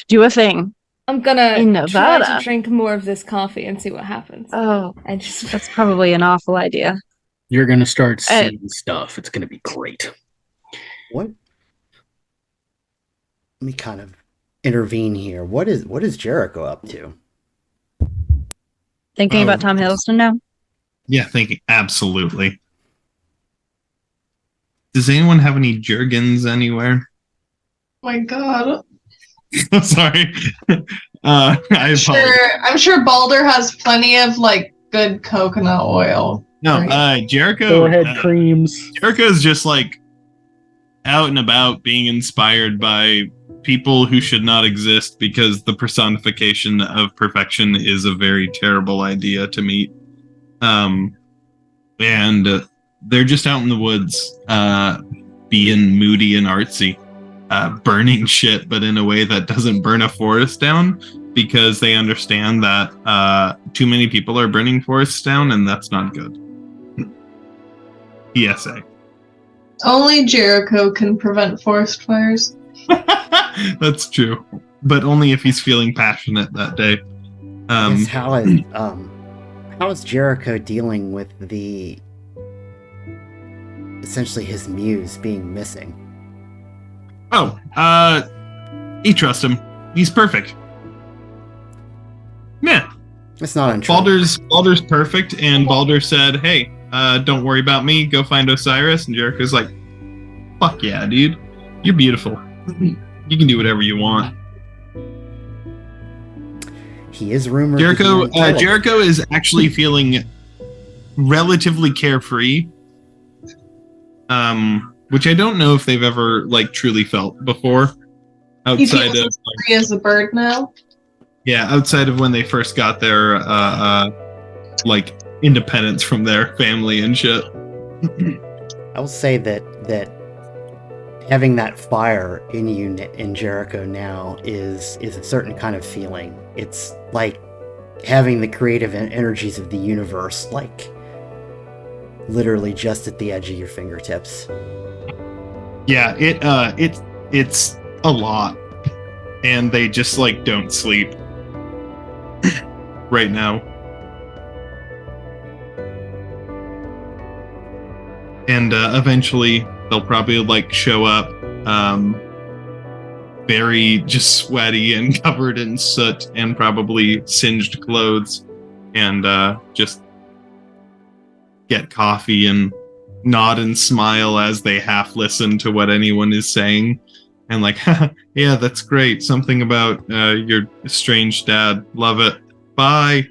do a thing. I'm gonna In try Nevada. to drink more of this coffee and see what happens. Oh, And just... that's probably an awful idea. You're gonna start seeing stuff. It's gonna be great. What? Let me kind of intervene here. What is Jericho up to? Thinking about Tom Hiddleston now? Yeah, thinking, absolutely. Does anyone have any Jergens anywhere? My God. Sorry. I apologize. I'm sure Balder has plenty of like good coconut oil. No, Right. Jericho. Forehead creams. Jericho's just like out and about being inspired by people who should not exist because the personification of perfection is a very terrible idea to meet. And they're just out in the woods, being moody and artsy, burning shit, but in a way that doesn't burn a forest down because they understand that too many people are burning forests down and that's not good. PSA. Only Jericho can prevent forest fires. That's true, but only if he's feeling passionate that day. Yes, how is Jericho dealing with essentially his muse being missing? He trusts him. He's perfect. Yeah. It's not untrue. Balder's perfect, and Balder said, "Hey, don't worry about me. Go find Osiris." And Jericho's like, "Fuck yeah, dude. You're beautiful. You can do whatever you want." He is rumored. to be entitled. Jericho is actually feeling relatively carefree, which I don't know if they've ever like truly felt before. He Outside feels of as free as a bird now. outside of when they first got their like independence from their family and shit. I will say that having that fire in you in Jericho now is a certain kind of feeling. It's like having the creative energies of the universe, like literally just at the edge of your fingertips. Yeah, it's a lot, and they just like don't sleep right now. And eventually they'll probably like show up very just sweaty and covered in soot and probably singed clothes and just get coffee and nod and smile as they half listen to what anyone is saying. And like, yeah, that's great. Something about your strange dad. Love it. Bye.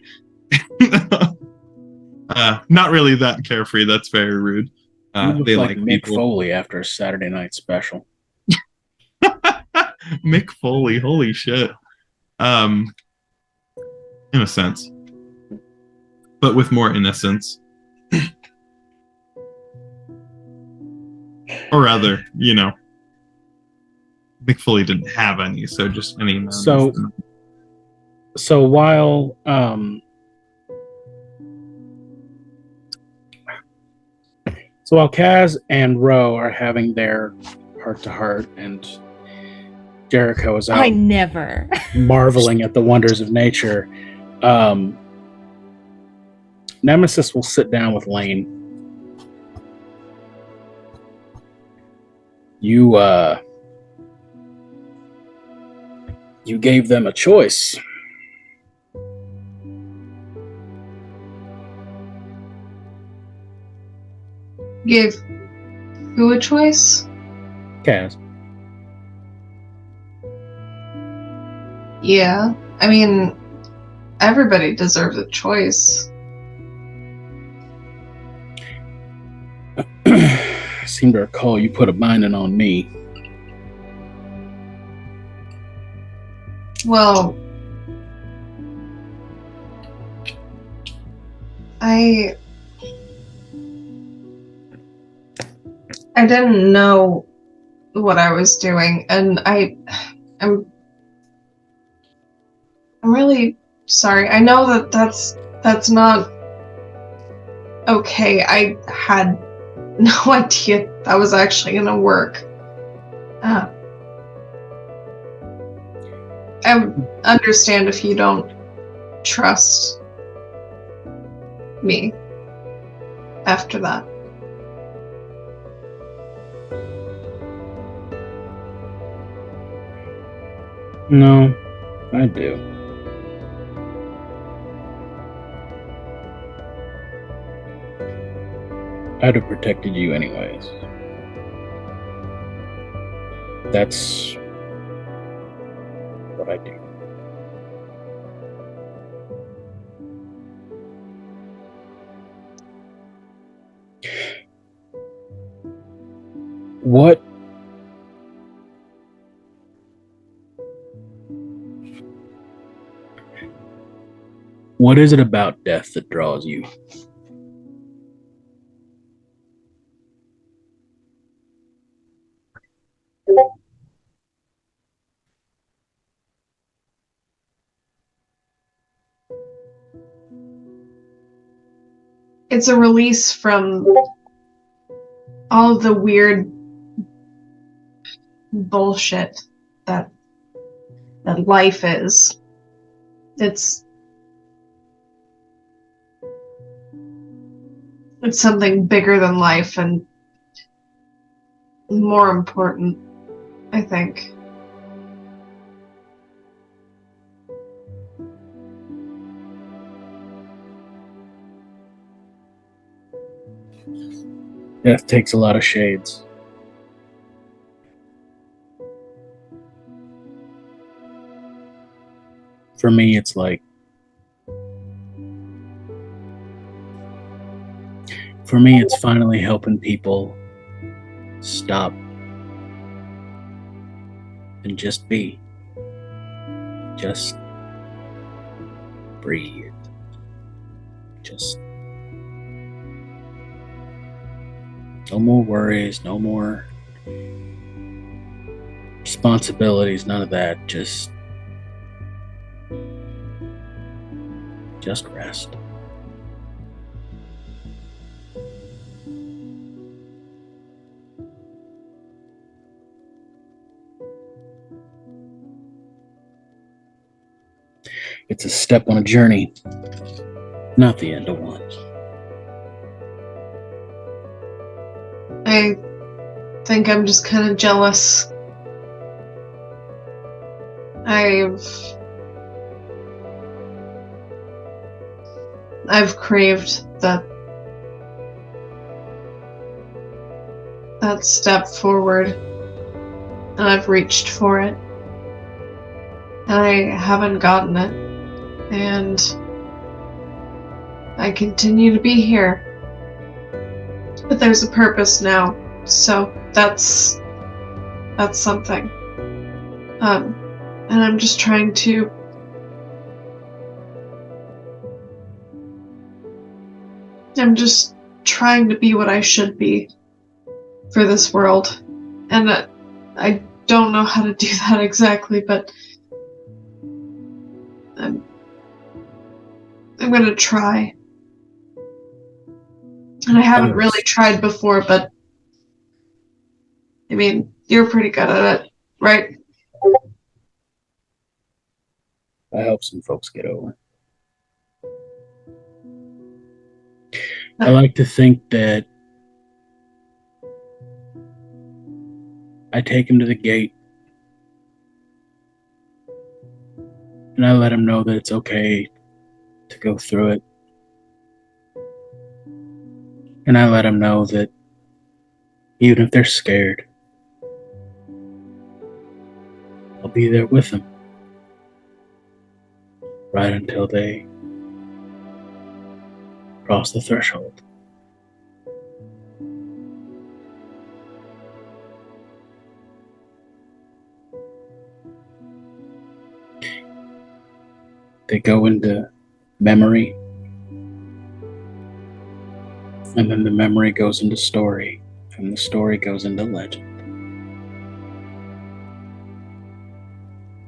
Not really that carefree. That's very rude. You look They like like Mick people. Foley after a Saturday night special. Mick Foley, holy shit. In a sense, but with more innocence. Or rather, Mick Foley didn't have any, so just any amount. So while Kaz and Ro are having their heart-to-heart, and Jericho is out I never. marveling at the wonders of nature, Nemesis will sit down with Lane. You gave them a choice. Gave who a choice? Kaz. Yeah. I mean, everybody deserves a choice. I seem to recall you put a binding on me. Well, I didn't know what I was doing, and I'm really sorry. I know that that's not okay. I had no idea that was actually gonna work. I understand if you don't trust me after that. No, I do. I'd have protected you anyways. That's what I do. What is it about death that draws you? It's a release from all of the weird bullshit that life is. It's something bigger than life and more important, I think. Death takes a lot of shades. For me, it's like... For me, it's finally helping people stop and just be. Just breathe. Just... no more worries, no more responsibilities, none of that. Just rest. It's a step on a journey, not the end of one. I think I'm just kind of jealous. I've craved that step forward, and I've reached for it, and I haven't gotten it, and I continue to be here. But there's a purpose now, so that's something. And I'm just trying to be what I should be for this world. And I don't know how to do that exactly, but I'm gonna try. And I haven't really tried before, but I mean, you're pretty good at it, right? I hope some folks get over. Uh, I like to think that I take him to the gate and I let him know that it's okay to go through it. And I let him know that even if they're scared, I'll be there with them right until they cross the threshold. They go into memory, and then the memory goes into story, and the story goes into legend.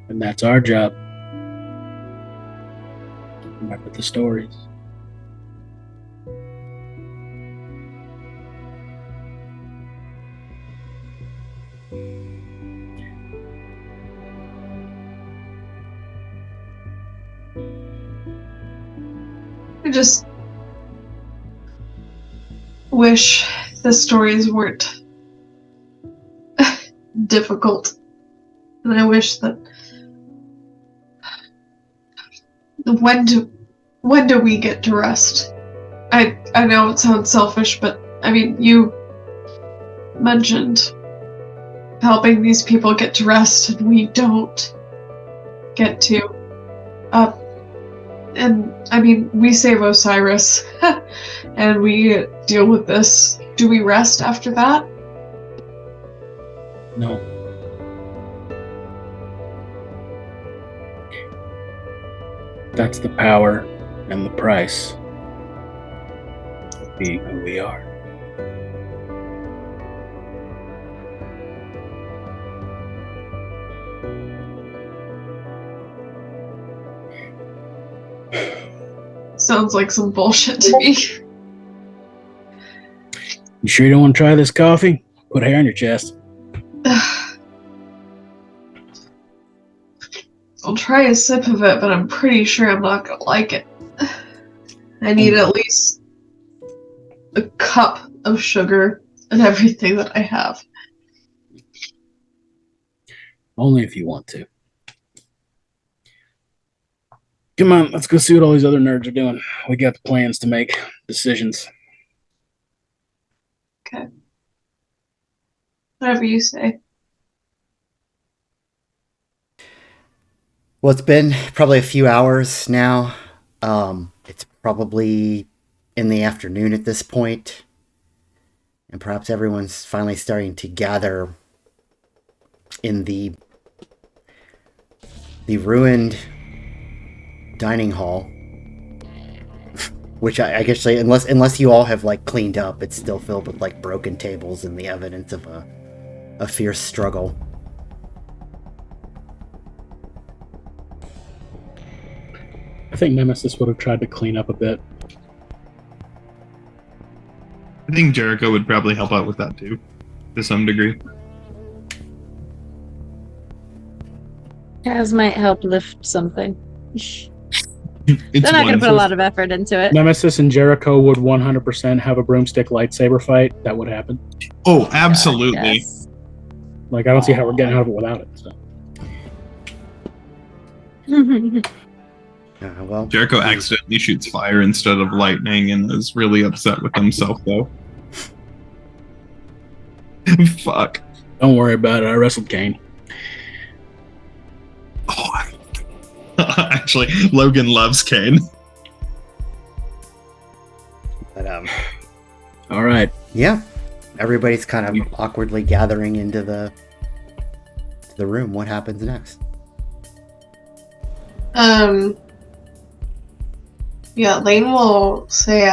And that's our job. Remember the stories. I just wish the stories weren't difficult. And I wish that when do we get to rest? I know it sounds selfish, but I mean, you mentioned helping these people get to rest, and we don't get to. And I mean, we save Osiris, and we deal with this. Do we rest after that? No. That's the power and the price of being who we are. Sounds like some bullshit to me. You sure you don't want to try this coffee? Put hair on your chest. I'll try a sip of it, but I'm pretty sure I'm not gonna like it. I need at least a cup of sugar and everything that I have. Only if you want to. Come on, let's go see what all these other nerds are doing. We got plans to make, decisions. Okay. Whatever you say. Well, it's been probably a few hours now. It's probably in the afternoon at this point, and perhaps everyone's finally starting to gather in the ruined dining hall. Which I guess, unless you all have like cleaned up, it's still filled with like broken tables and the evidence of a fierce struggle. I think Nemesis would have tried to clean up a bit. I think Jericho would probably help out with that too, to some degree. Kaz might help lift something. It's They're not going to one- put a lot of effort into it. Nemesis and Jericho would 100% have a broomstick lightsaber fight. That would happen. Oh, absolutely. Yes. Like, I don't see how we're getting out of it without it. So. Well, Jericho accidentally shoots fire instead of lightning and is really upset with himself, though. Fuck. Don't worry about it. I wrestled Kane. Oh, actually, Logan loves Kane. but All right. yeah, everybody's kind of awkwardly gathering into the room. What happens next? Yeah, Lane will say,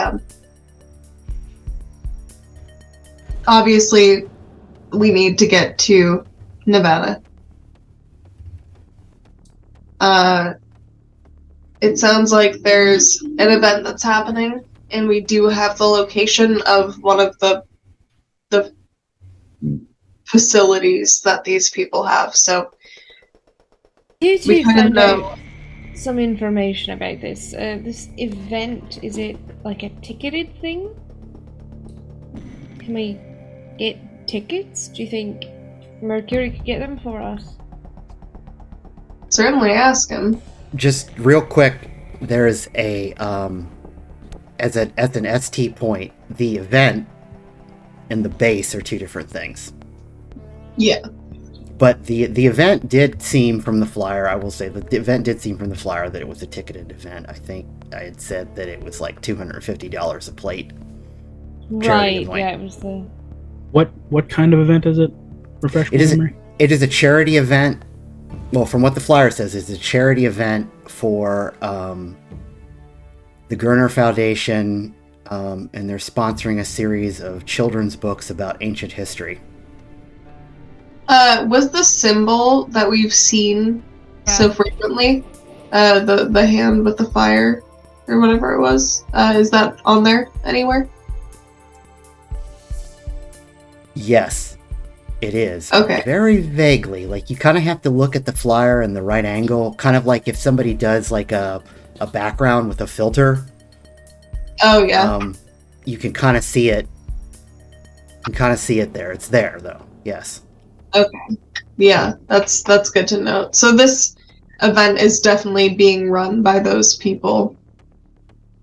obviously, we need to get to Nevada. It sounds like there's an event that's happening, and we do have the location of one of the facilities that these people have, so You we two kind of found know. out some information about this. This event, is it like a ticketed thing? Can we get tickets? Do you think Mercury could get them for us? Certainly ask him. Just real quick, there's a as an ST point, the event and the base are two different things. Yeah. But the event did seem from the flyer, I will say that the event did seem from the flyer that it was a ticketed event. I think I had said that it was like $250 a plate. Right, event. yeah, it was the... What kind of event is it? Refresh my memory. It is a charity event. Well, from what the flyer says, it's a charity event for the Gerner Foundation, and they're sponsoring a series of children's books about ancient history. Was the symbol that we've seen so frequently, the hand with the fire, or whatever it was, is that on there anywhere? Yes, it is. Okay. Very vaguely. Like, you kind of have to look at the flyer in the right angle, kind of like if somebody does like a background with a filter. Oh, yeah. You can kind of see it. You can kind of see it there. It's there, though. Yes. Okay. Yeah, that's good to know. So this event is definitely being run by those people,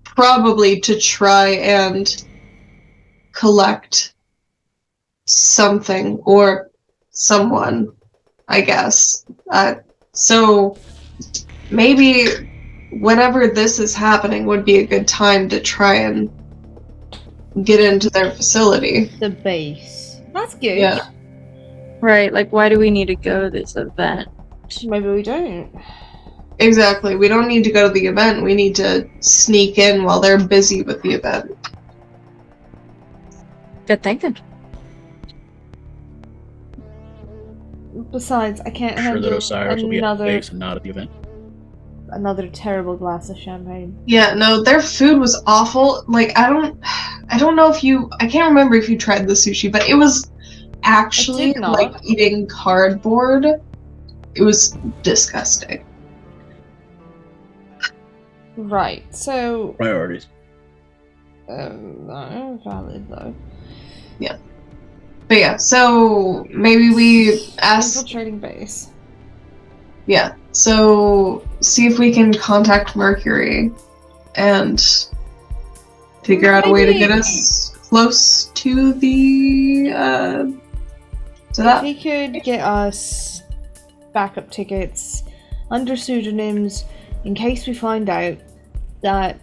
probably to try and collect something or someone, I guess. So maybe whenever this is happening would be a good time to try and get into their facility. The base. That's good. Yeah. Right, like why do we need to go to this event? Maybe we don't. Exactly. We don't need to go to the event. We need to sneak in while they're busy with the event. Good thinking. Besides, I can't I'm sure that handle Osiris will be at the another base and not at the event. terrible glass of champagne. Yeah, no, their food was awful. Like, I don't know if I can't remember if you tried the sushi, but it was actually did not. like eating cardboard. It was disgusting. Right, so... Priorities. No, valid though. But yeah, so maybe we ask, Infiltrating base. yeah, so see if we can contact Mercury and figure out a way to get us close to the, to that. If he could get us backup tickets under pseudonyms in case we find out that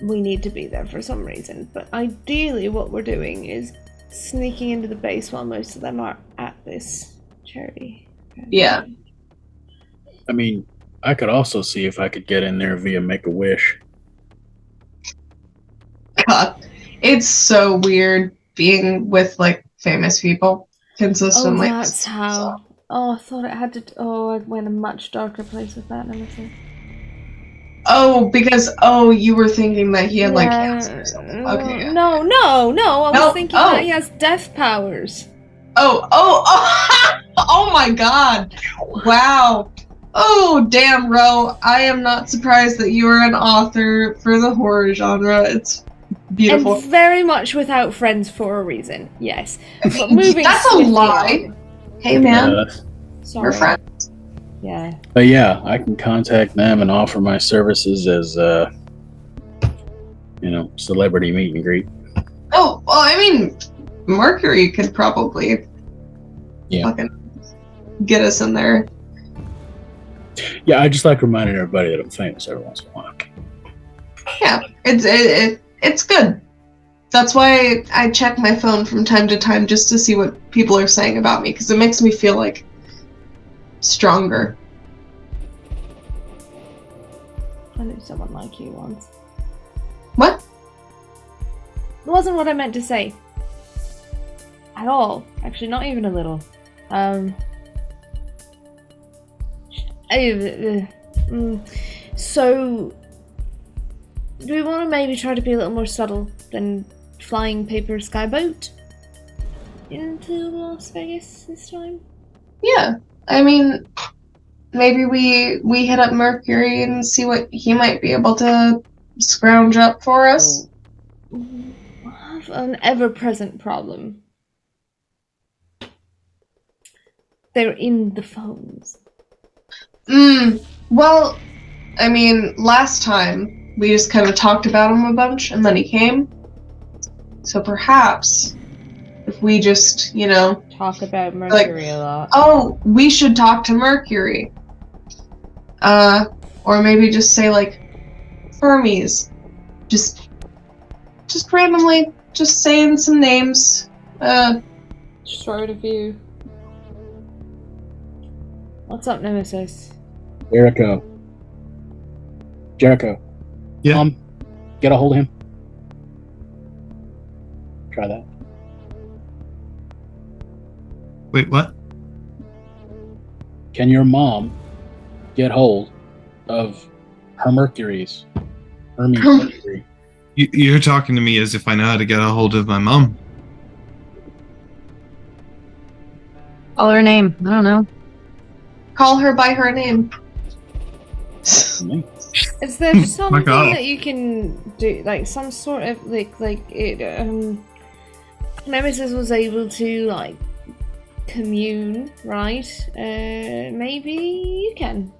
we need to be there for some reason. But ideally what we're doing is sneaking into the base while most of them are at this charity. Yeah. I mean, I could also see if I could get in there via Make-A-Wish. God, it's so weird being with like famous people consistently. Oh, that's how. Oh, I thought it had to. Oh, I went a much darker place with that nemesis. Oh, because you were thinking that he had like cancer or something. Okay. Yeah. No. I was No, thinking that he has death powers. Oh! Oh my God! Wow. Oh damn, Ro. I am not surprised that you are an author for the horror genre. It's beautiful. And very much without friends for a reason. Yes. But moving That's a swiftly lie. on. Hey man, Sorry. we're friends. Yeah. But yeah, I can contact them and offer my services as, celebrity meet and greet. Oh, well, I mean, Mercury could probably fucking get us in there. Yeah, I just like reminding everybody that I'm famous every once in a while. Yeah, it's good. That's why I check my phone from time to time just to see what people are saying about me, because it makes me feel like stronger. I knew someone like you once. What? It wasn't what I meant to say. At all. Actually, not even a little. So, do we want to maybe try to be a little more subtle than flying paper skyboat into Las Vegas this time? Yeah, I mean, maybe we hit up Mercury and see what he might be able to scrounge up for us. I have an ever-present problem. They're in the phones. Well, I mean, last time we just kind of talked about him a bunch and then he came. So perhaps if we just, Talk about Mercury a lot. oh, we should talk to Mercury. Or maybe just say like Hermes. Just randomly just saying some names. Just throw it a few. What's up, Nemesis? Jericho. Yeah. Get a hold of him. Try that. Wait, what? Can your mom get hold of Hermes Mercury? You're talking to me as if I know how to get a hold of my mom. Call her name. I don't know. Call her by her name. Is there something God. that you can do, like some sort of Nemesis was able to like commune, right? Maybe you can.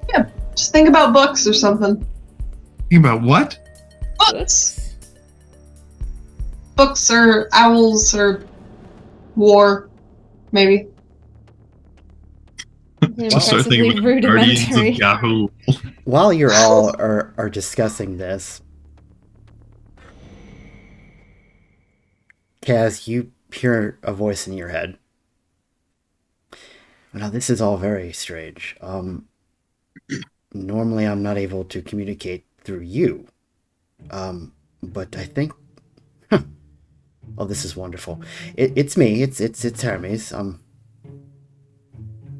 Yeah, just think about books or something. Think about what? Books. Books or owls or war, maybe. Just start thinking Impressively about Guardians of rudimentary. Yahoo. While you're all are discussing this, Kaz, you hear a voice in your head. Now, this is all very strange. Normally I'm not able to communicate through you. But I think... Oh, this is wonderful. It's me. It's Hermes.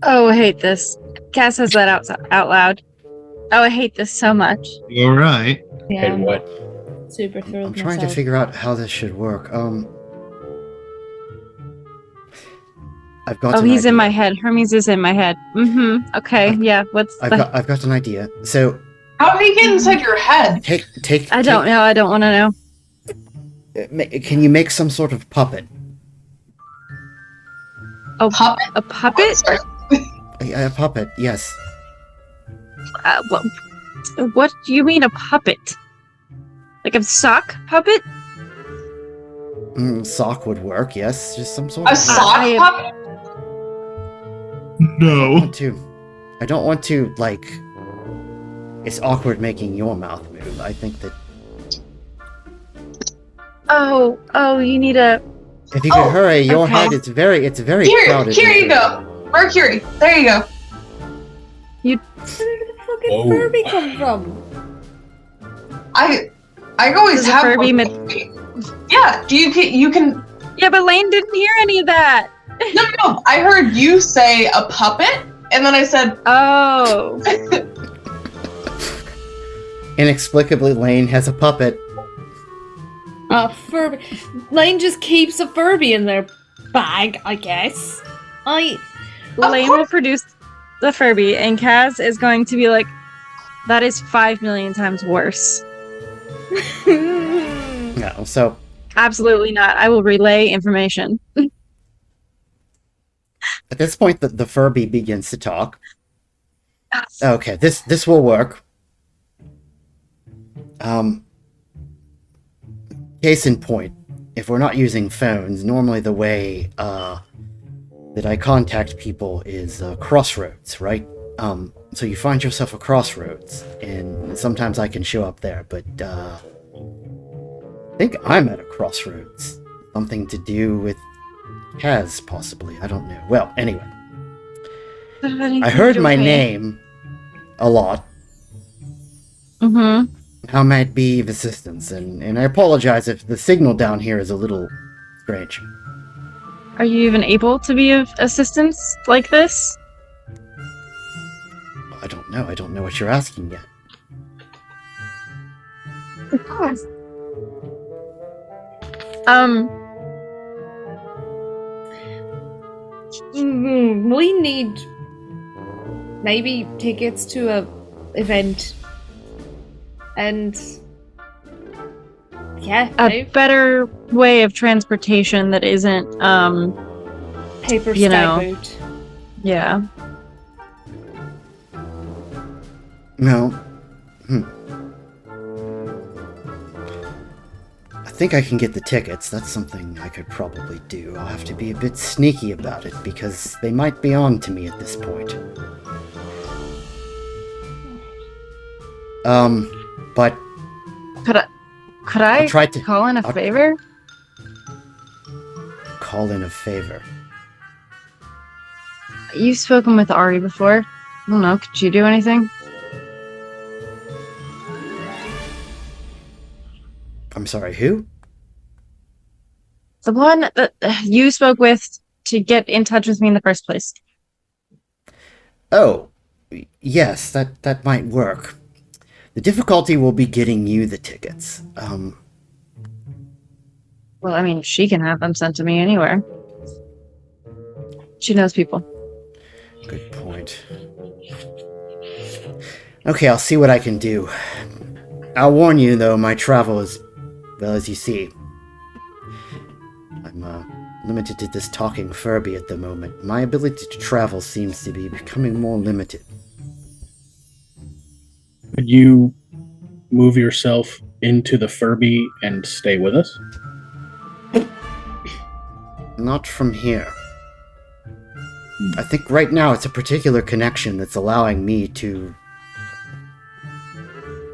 Oh, I hate this. Cass says that out loud. Oh, I hate this so much. All right. Yeah, Hey, I'm what? super thrilled I'm trying to myself. figure out how this should work. I've got. Oh, an he's in idea. my head. Hermes is in my head. Mm-hmm. Okay, yeah. What's I've got an idea. So How did he get inside your head? take. I don't know. I don't want to know. Can you make some sort of puppet? Oh, Puppet? a puppet? Sorry. A puppet, yes. What do you mean a puppet? Like a sock puppet? Sock would work, yes. Just some sort A of... sock puppet? No. I don't want to, like... It's awkward making your mouth move. I think that... Oh, you need a... If you could hurry, your okay. head, it's very crowded. Here you go. Mercury, there you go. Where did the fucking Furby come from? I always Does a have Furby one. Yeah, you can... Yeah, but Lane didn't hear any of that. No, I heard you say a puppet, and then I said... Oh. Inexplicably, Lane has a puppet. A Furby. Lane just keeps a Furby in their bag, I guess. Lane will produce the Furby, and Kaz is going to be like, that is 5 million times worse. No, so... Absolutely not. I will relay information. At this point, the Furby begins to talk. Okay, this will work. Case in point, if we're not using phones, normally the way that I contact people is crossroads, right? So you find yourself a crossroads, and sometimes I can show up there, but I think I'm at a crossroads. Something to do with Kaz, possibly. I don't know. Well, anyway. I heard my name a lot. Mm-hmm. How might be of assistance, and I apologize if the signal down here is a little strange. Are you even able to be of assistance like this? I don't know. I don't know what you're asking yet. We need maybe tickets to a event. And yeah, A better way of transportation that isn't, paper you know. skyboat. yeah. No. I think I can get the tickets. That's something I could probably do. I'll have to be a bit sneaky about it, because they might be on to me at this point. But Could I I'll try to call in a I'll- favor? call in a favor. You've spoken with Ari before. I don't know, could you do anything? I'm sorry, who? The one that you spoke with to get in touch with me in the first place. Oh, yes, that might work. The difficulty will be getting you the tickets. Well, I mean, she can have them sent to me anywhere. She knows people. Good point. Okay, I'll see what I can do. I'll warn you, though, my travel is, well, as you see. I'm, limited to this talking Furby at the moment. My ability to travel seems to be becoming more limited. Could you move yourself into the Furby and stay with us? Not from here. I think right now it's a particular connection that's allowing me to...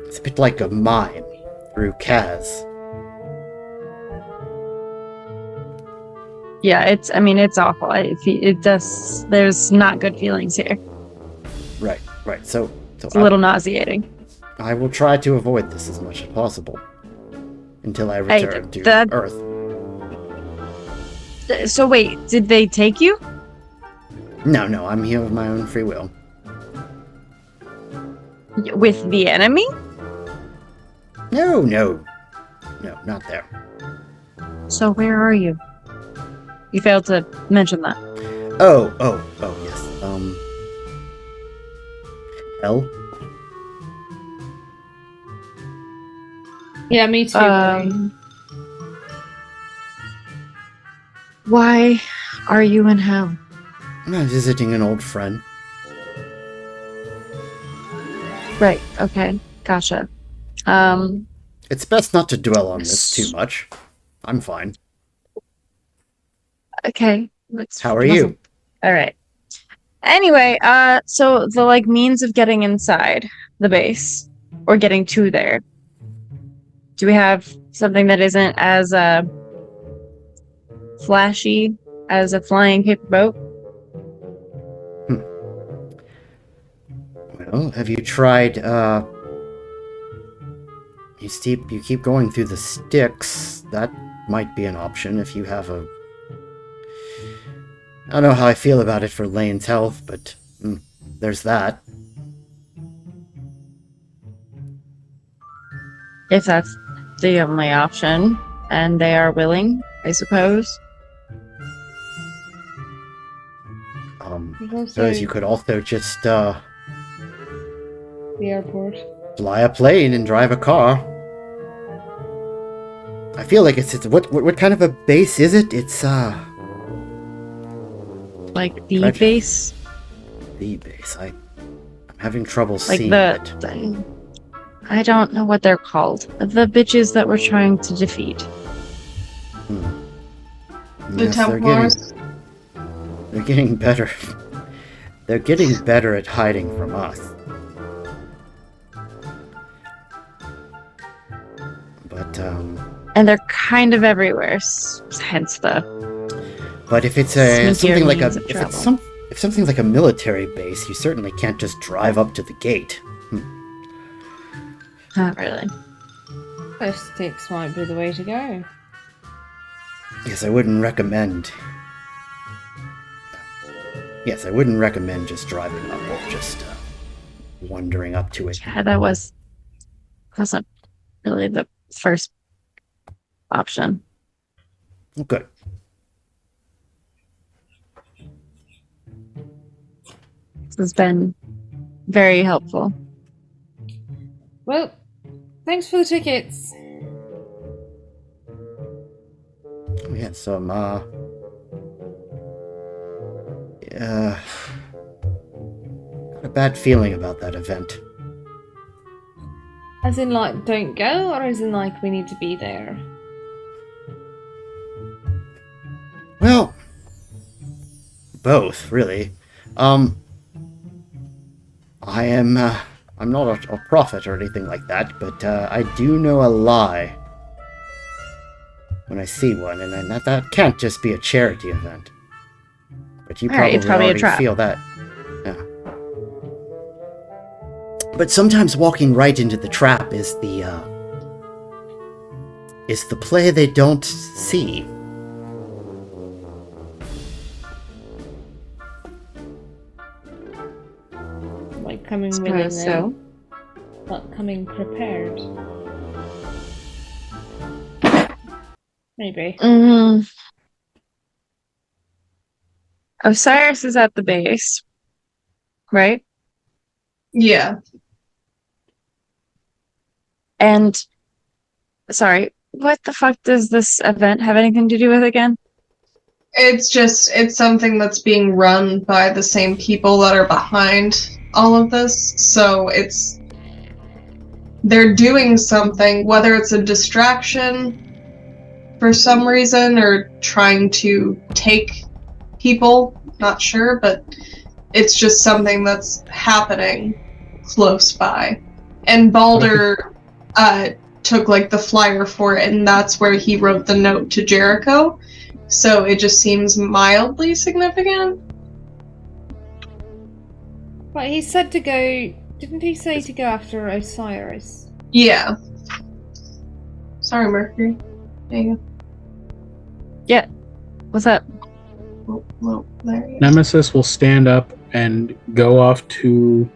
It's a bit like a mine through Kaz. Yeah, it's awful. It does, there's not good feelings here. Right. So It's a little nauseating. I will try to avoid this as much as possible. Until I return to that- Earth. So wait, did they take you? No, I'm here of my own free will. With the enemy? No, not there. So where are you? You failed to mention that. Oh, yes. Hell? Yeah, me too. buddy. Why are you in hell? I'm visiting an old friend. Right, okay. Gotcha. It's best not to dwell on this too much. I'm fine. Okay. How are you? Alright. Anyway, so the means of getting inside the base or getting to there. Do we have something that isn't as flashy as a flying paper boat? Well, have you tried, you keep going through the sticks. That might be an option if you have a... I don't know how I feel about it for Lane's health, but there's that. If that's the only option, and they are willing, I suppose. Suppose you could also just, The airport. fly a plane and drive a car. I feel like it's what kind of a base is it? It's Like the Dredge. base? The base. I'm having trouble Like seeing it. I don't know what they're called. The bitches that we're trying to defeat. The Yes, Templars. they're getting better. They're getting better at hiding from us. But And they're kind of everywhere, hence the but if it's sneakier something like means of travel. if something's like a military base, you certainly can't just drive up to the gate. Not really. First sticks might be the way to go. Yes, I wouldn't recommend. Yes, I wouldn't recommend just driving up or just wandering up to it. Yeah, wasn't really the first option. Good. This has been very helpful. Well, thanks for the tickets. Oh, yeah, some got a bad feeling about that event. As in, like, don't go, or as in, like, we need to be there? Well, both, really. I'm not a prophet or anything like that, but I do know a lie when I see one, and that can't just be a charity event. But you Alright, it's probably a already trap. feel that. Yeah. But sometimes walking right into the trap is the play they don't see. Like, coming Suppose willing, so. not coming prepared. Maybe. Osiris is at the base, right? Yeah. And sorry, what the fuck does this event have anything to do with again? It's something that's being run by the same people that are behind all of this. So they're doing something, whether it's a distraction for some reason or trying to take people, not sure, but it's just something that's happening close by. And Balder took like the flyer for it, and that's where he wrote the note to Jericho. So it just seems mildly significant. But he said to go. Didn't he say to go after Osiris? Yeah. Sorry, Mercury. There you go. Yeah. What's up? Well, there you go. Nemesis will stand up and go off to.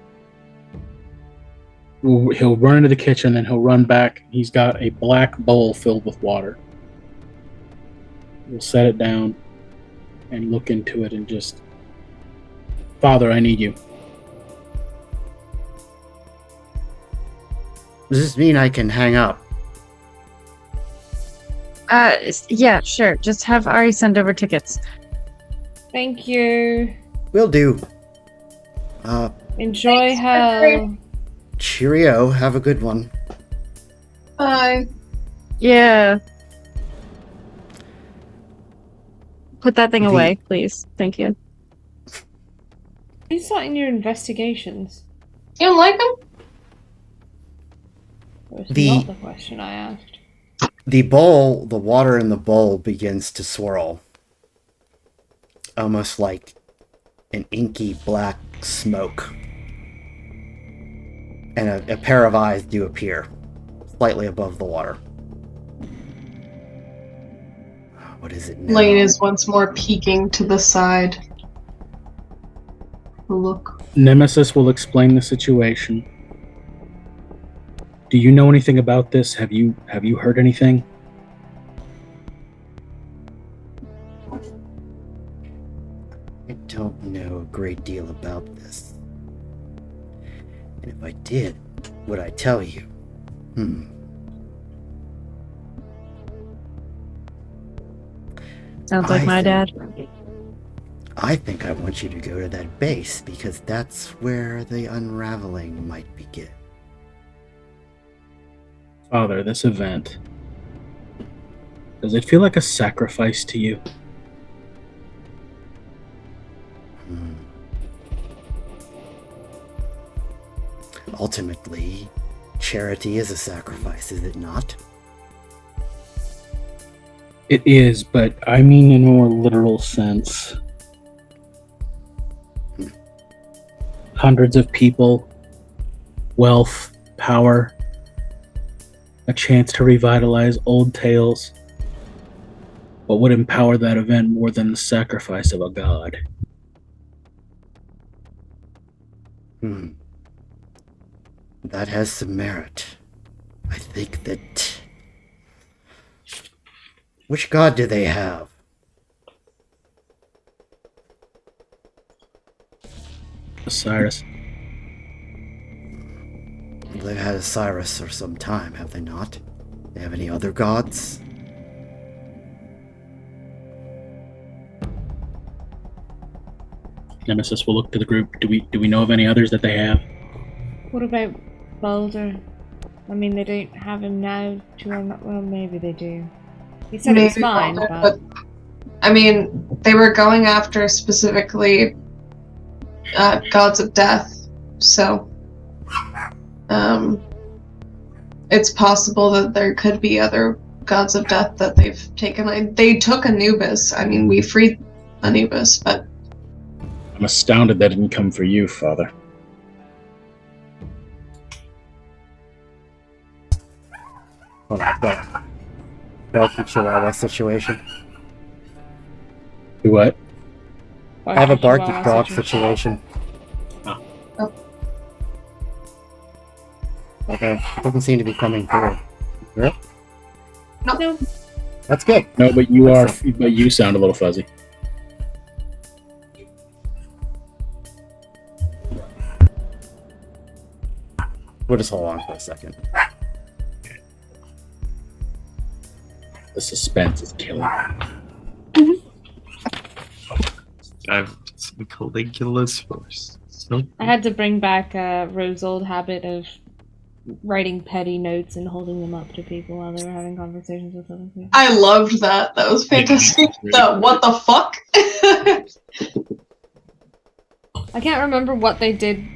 He'll run into the kitchen and he'll run back. He's got a black bowl filled with water. He'll set it down and look into it and just, Father, I need you. Does this mean I can hang up? Yeah, sure. Just have Ari send over tickets. Thank you. Will do. Enjoy Thanks, hell. Cheerio. Have a good one. Bye. Yeah. Put that thing away, please. Thank you. Are you starting your investigations? You don't like him? That was The- not the question I asked. The bowl, the water in the bowl begins to swirl. Almost like an inky black smoke. And a pair of eyes do appear, slightly above the water. What is it now? Lane is once more peeking to the side. Look. Nemesis will explain the situation. Do you know anything about this? Have you heard anything? I don't know a great deal about this. And if I did, would I tell you? Sounds like I my think- dad. I think I want you to go to that base because that's where the unraveling might begin. Father, this event, does it feel like a sacrifice to you? Ultimately, charity is a sacrifice, is it not? It is, but I mean in a more literal sense. Hundreds of people, wealth, power, a chance to revitalize old tales. What would empower that event more than the sacrifice of a god? That has some merit. I think that... Which god do they have? Osiris. They've had Osiris for some time, have they not? They have any other gods? Nemesis will look to the group. Do we know of any others that they have? What about Balder? I mean, they don't have him now to our... Well, maybe they do. He said it was fine, Balder, but I mean, they were going after specifically gods of death, so it's possible that there could be other gods of death that they've taken. They took Anubis. I mean, we freed Anubis, but I'm astounded that didn't come for you, Father. Hold on, Belkin Chihuahua situation. Do what? I have a barking dog situation. Oh. Okay, doesn't seem to be coming through. Yeah? No. That's good. No, but you sound a little fuzzy. We'll just hold on for a second. The suspense is killing me. I have some Caligula's first. So I had to bring back Rose's old habit of writing petty notes and holding them up to people while they were having conversations with other people. I loved that. That was fantastic. What the fuck? I can't remember what they did.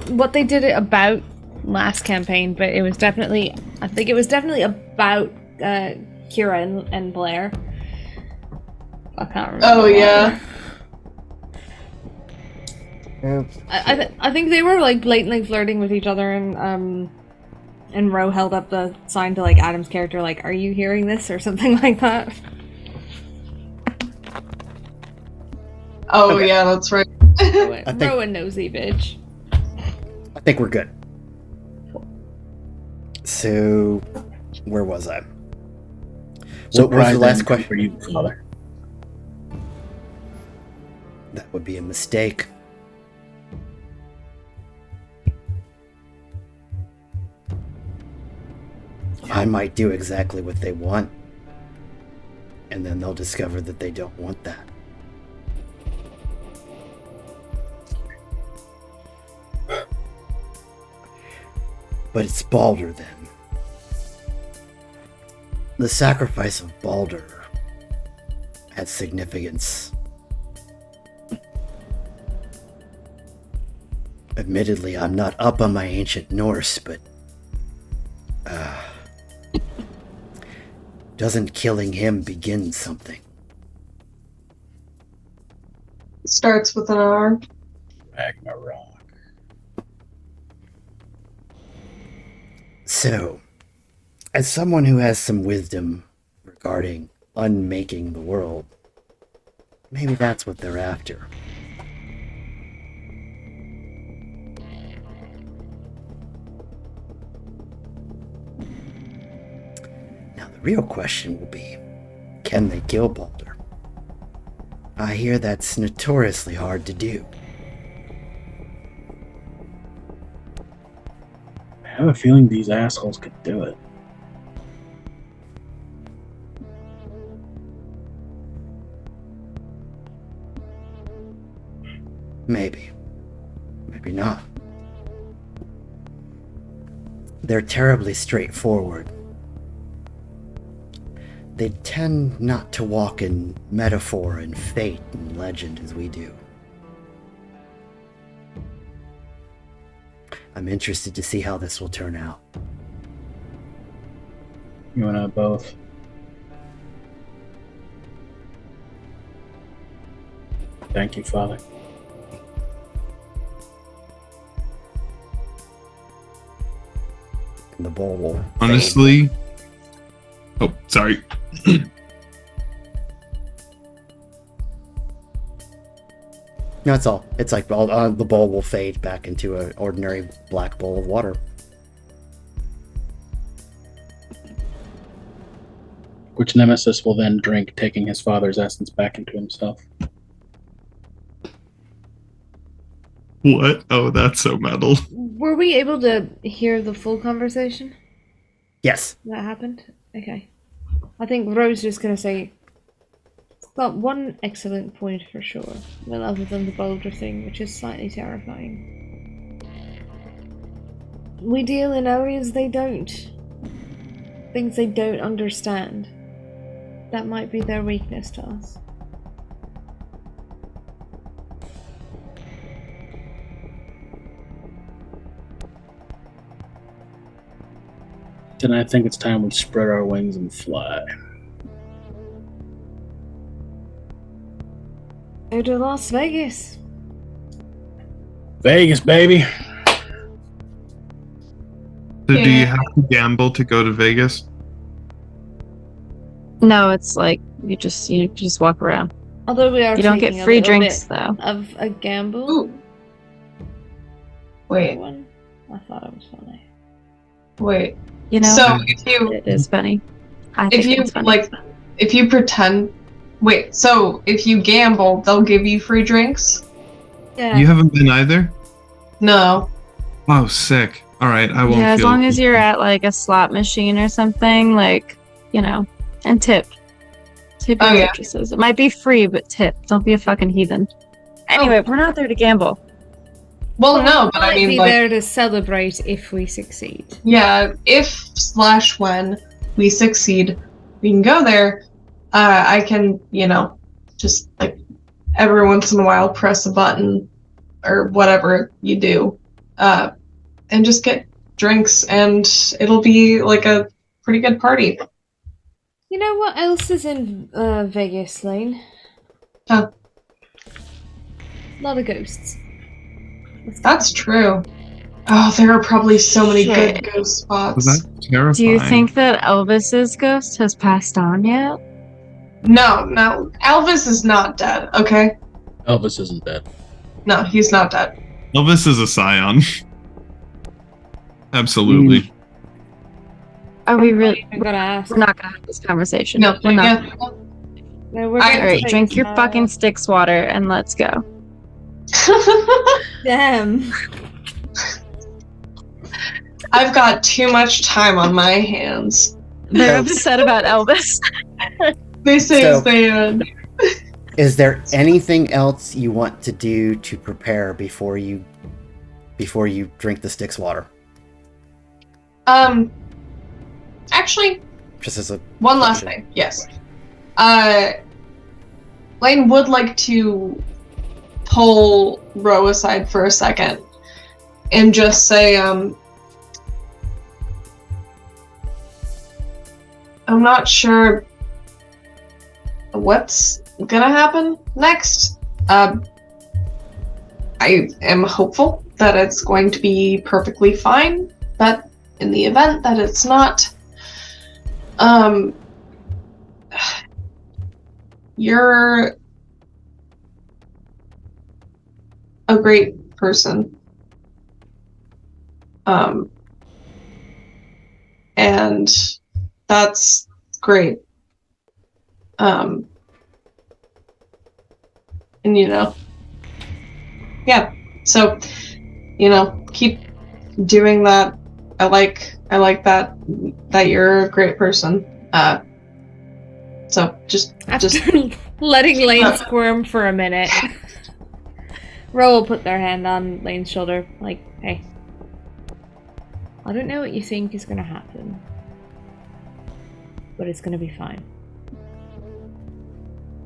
What they did it about last campaign, but it was definitely. I think it was definitely about Kira and Blair. I can't remember. Oh yeah. I think they were like blatantly flirting with each other, and Ro held up the sign to like Adam's character, like, "Are you hearing this?" or something like that. Oh Okay. yeah, that's right. Ro a nosy bitch. I think we're good. So, where was I? What was the last question for you, Father? That would be a mistake. I might do exactly what they want, and then they'll discover that they don't want that. But it's Balder then. The sacrifice of Balder had significance. Admittedly, I'm not up on my ancient Norse, but doesn't killing him begin something? Starts with an R. Ragnarok. So, as someone who has some wisdom regarding unmaking the world, maybe that's what they're after. Now, the real question will be, can they kill Balder? I hear that's notoriously hard to do. I have a feeling these assholes could do it. Maybe. Maybe not. They're terribly straightforward. They tend not to walk in metaphor and fate and legend as we do. I'm interested to see how this will turn out. You and I both. Thank you, Father. And the bowl will Honestly. Oh, sorry. No, it's all. It's like the bowl will fade back into an ordinary black bowl of water. Which Nemesis will then drink, taking his father's essence back into himself. What? Oh, that's so metal. Were we able to hear the full conversation Yes. that happened? Okay. I think Ro's just gonna say, it's got one excellent point for sure. Well, other than the boulder thing, which is slightly terrifying. We deal in areas they don't. Things they don't understand. That might be their weakness to us. Then I think it's time we spread our wings and fly. Go to Las Vegas. Vegas, baby! So do you Yeah. have to gamble to go to Vegas? No, it's like you just walk around. Although we are You don't taking get a free little drinks bit though. of a gamble. Ooh. Wait, One. I thought it was funny. wait. You know, So if you it is funny. I if think you it's funny. like if you pretend wait, so if you gamble, they'll give you free drinks? Yeah. You haven't been either? No. Oh, sick. All right, I won't. Yeah, as feel- long as you're at like a slot machine or something, like, you know, and tip. Tip your Oh, yeah. waitresses. It might be free, but tip. Don't be a fucking heathen. Anyway, we're not there to gamble. Well, no, but I might mean, be like, there to celebrate if we succeed. yeah, if/when we succeed, we can go there. I can, just like every once in a while press a button or whatever you do, and just get drinks, and it'll be like a pretty good party. You know what else is in Vegas, Lane? Huh. A lot of ghosts. Let's go. That's true. Oh, there are probably so many Shit. good ghost Oh, spots. that's terrifying. Do you think that Elvis's ghost has passed on yet? No, Elvis is not dead. Okay, Elvis isn't dead. no, he's not dead. Elvis is a Scion? Absolutely. Are we really? I'm gonna ask. We're not gonna have this conversation. No, we're not. yeah. No, we're I- gonna Alright, take drink your tomorrow. fucking Styx water and let's go. Damn. I've got too much time on my hands. They're So- upset about Elvis. They say So- they Is there anything else you want to do to prepare before you drink the Styx water? Actually, Just as a one last question. thing. Yes. Lane would like to pull Ro aside for a second and just say, I'm not sure what's gonna happen next. I am hopeful that it's going to be perfectly fine, but in the event that it's not, you're a great person. And that's great. And yeah, so, keep doing that. I like that you're a great person. So just After letting Lane squirm for a minute. Ro will put their hand on Lane's shoulder, like, hey. I don't know what you think is gonna happen, but it's gonna be fine.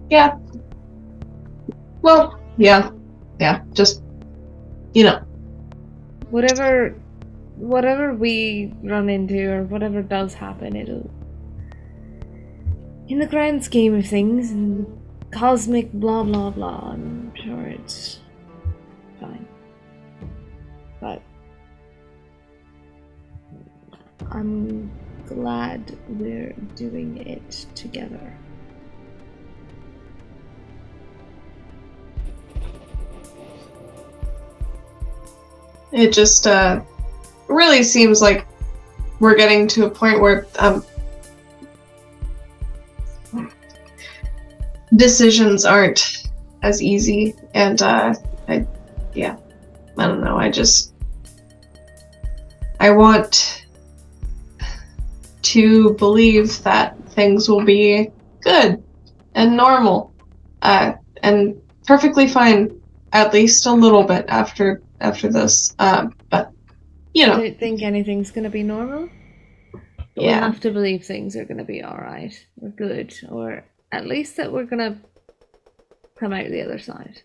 Yeah. Well, yeah. Yeah, just, Whatever we run into or whatever does happen, it'll, in the grand scheme of things, in cosmic blah blah blah, I'm sure it's fine. But I'm glad we're doing it together. it just really seems like we're getting to a point where decisions aren't as easy, and I don't know, I want to believe that things will be good and normal, and perfectly fine, at least a little bit after this, but I don't think anything's gonna be normal. But we yeah. have to believe things are gonna be alright, or good, or at least that we're gonna come out the other side.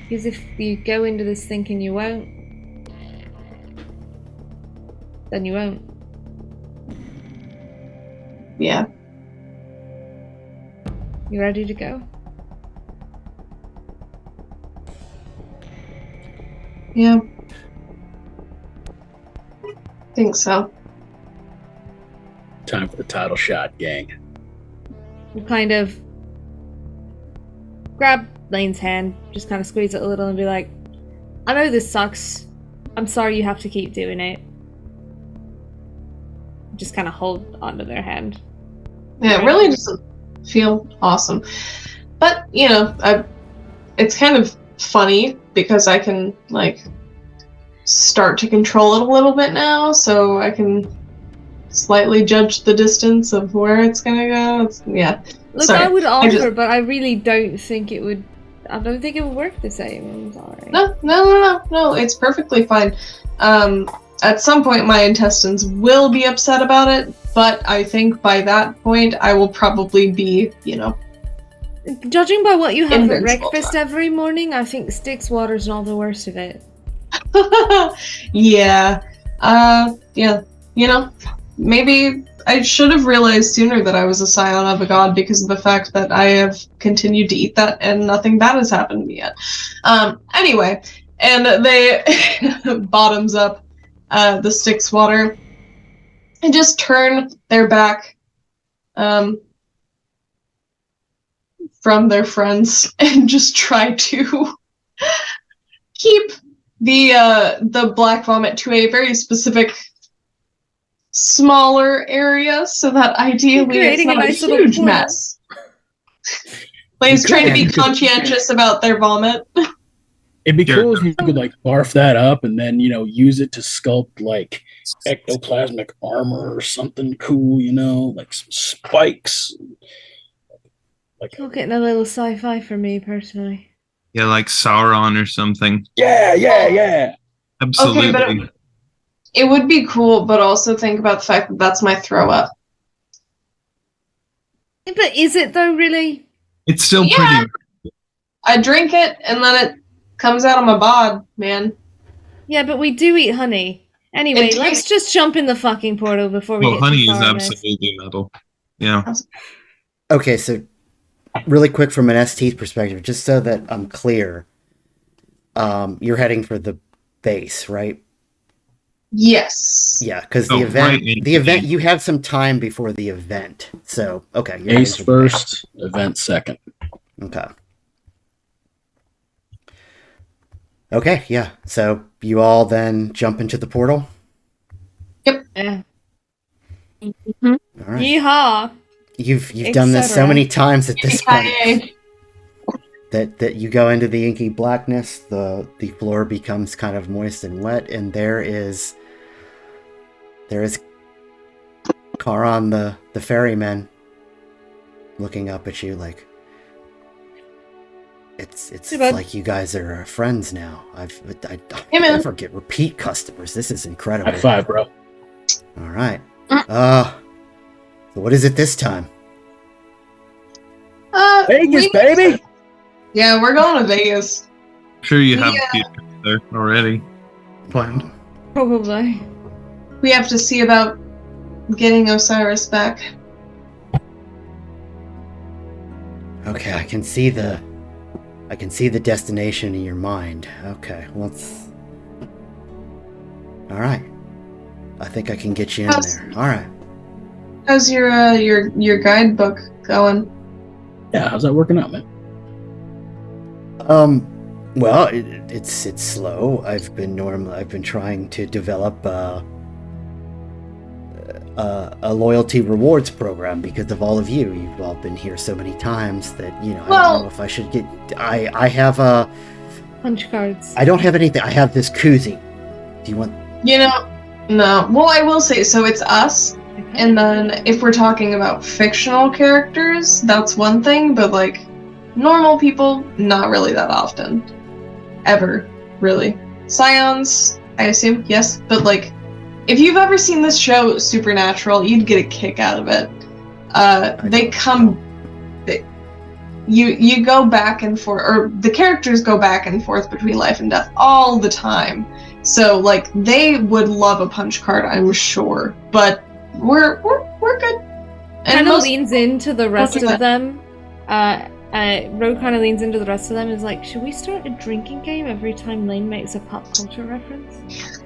Because if you go into this thinking you won't, then you won't. Yeah. You ready to go? Yeah. Think so. Time for the title shot, gang. We'll kind of grab Lane's hand, just kind of squeeze it a little and be like, I know this sucks. I'm sorry you have to keep doing it. Just kind of hold onto their hand. Yeah, it really doesn't feel awesome. But, it's kind of funny because I can, start to control it a little bit now, so I can slightly judge the distance of where it's gonna go. Look, Sorry, I would offer, but I really don't think it would. I don't think it would work the same. I'm sorry. No, it's perfectly fine. At some point my intestines will be upset about it, but I think by that point I will probably be, Judging by what you have for Invincible. breakfast every morning, I think Styx water's not the worst of it. yeah. Maybe I should have realized sooner that I was a Scion of a god because of the fact that I have continued to eat that and nothing bad has happened to me yet. Anyway, and they bottoms up the Styx water and just turn their back from their friends and just try to keep the black vomit to a very specific smaller area so that ideally it's Creating a not a nice little huge pool. mess. Lane's trying to be You could- conscientious about their vomit. It'd be Sure. cool if you could barf that up and then use it to sculpt ectoplasmic armor or something cool, like some spikes. You're getting a little sci-fi for me personally. Yeah, like Sauron or something. Yeah. Absolutely. Okay, but it would be cool, but also think about the fact that that's my throw up. But is it though, really? It's still Yeah. pretty. I drink it and then it comes out of my bod, man. Yeah, but we do eat honey. Anyway, It let's just jump in the fucking portal before we Well, get too honey is far in this. absolutely metal. Yeah. Okay, so really quick from an ST perspective, just so that I'm clear, you're heading for the base, right? Yes. Yeah, because Oh, the event, right. the event, you have some time before the event. So, okay, you're Ace heading for the base. first, event second. Okay. Okay, yeah. So you all then jump into the portal. Yeah. All right. Yeehaw! You've done this so Etc. many times at this point Yippee-ki-yay. that you go into the inky blackness. The floor becomes kind of moist and wet, and there is Karan the ferryman looking up at you like, It's Too bad. like you guys are friends now. I Hey, man. never get repeat customers. This is incredible. High five, bro. All right. So what is it this time? Vegas, baby! Yeah, we're going to Vegas. Sure, you have Yeah. people there already planned. Probably. We have to see about getting Osiris back. Okay, I can see the destination in your mind. Okay, let's. All right. I think I can get you in there. All right. How's your guidebook going? Yeah, how's that working out, man? Well, it's slow. I've been trying to develop a loyalty rewards program because of all of you. You've all been here so many times that I don't know if I should get. I have a Punch cards. I don't have anything. I have this koozie. Do you want? No. Well, I will say, so it's us, and then if we're talking about fictional characters, that's one thing, but like normal people, not really that often. Ever, really. Scions, I assume, yes, but like, if you've ever seen this show, Supernatural, you'd get a kick out of it. You go back and forth, or the characters go back and forth between life and death all the time. So like they would love a punch card, I'm sure. But we're good. Kind of most- leans into the rest Most of of them. Ro kind of leans into the rest of them. Is like, should we start a drinking game every time Lane makes a pop culture reference?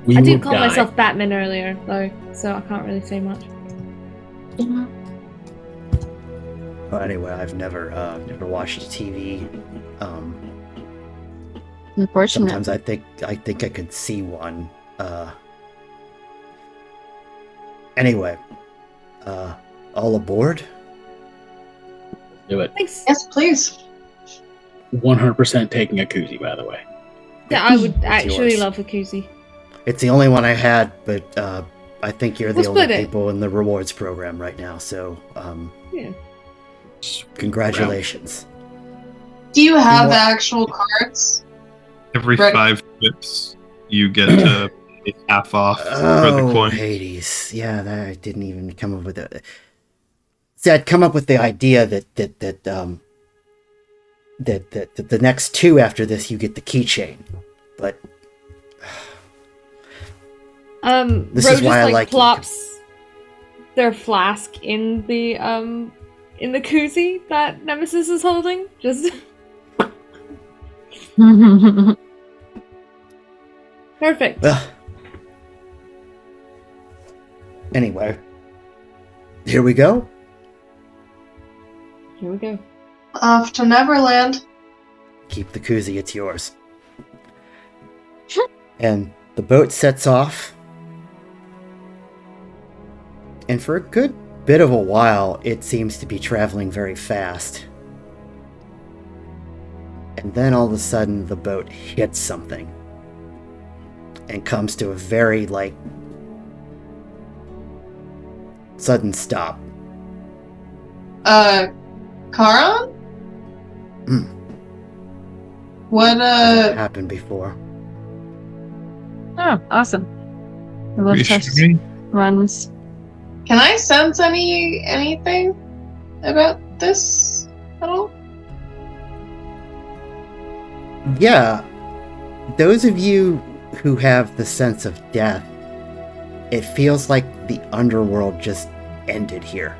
We I did would call die. myself Batman earlier, though, so I can't really say much. Well, anyway, I've never watched TV. Unfortunate. Sometimes I think I could see one. Anyway, all aboard. Do it. Thanks. Yes, please. 100% taking a koozie, by the way. Yeah, I would actually yours. love a koozie. It's the only one I had, but I think you're the We'll only split it. people in the rewards program right now. So, Yeah. congratulations. Do you have more- the actual cards? Every Right. 5 trips, you get to pay half off for the Oh, coin. Hades. Yeah, that I didn't even come up with it. See, I'd come up with the idea that the next 2 after this you get the keychain, but This Ro is why just, I like you. plops their flask in the koozie that Nemesis is holding. Just perfect. Anyway, here we go. Here we go. Off to Neverland. Keep the koozie, it's yours. And the boat sets off. And for a good bit of a while, it seems to be traveling very fast. And then all of a sudden, the boat hits something. And comes to a very, sudden stop. Karan? Hmm. What, Never happened before. Oh, awesome. I love test Reassuring. runs. can I sense anything about this at all? Yeah, those of you who have the sense of death, it feels like the underworld just ended here.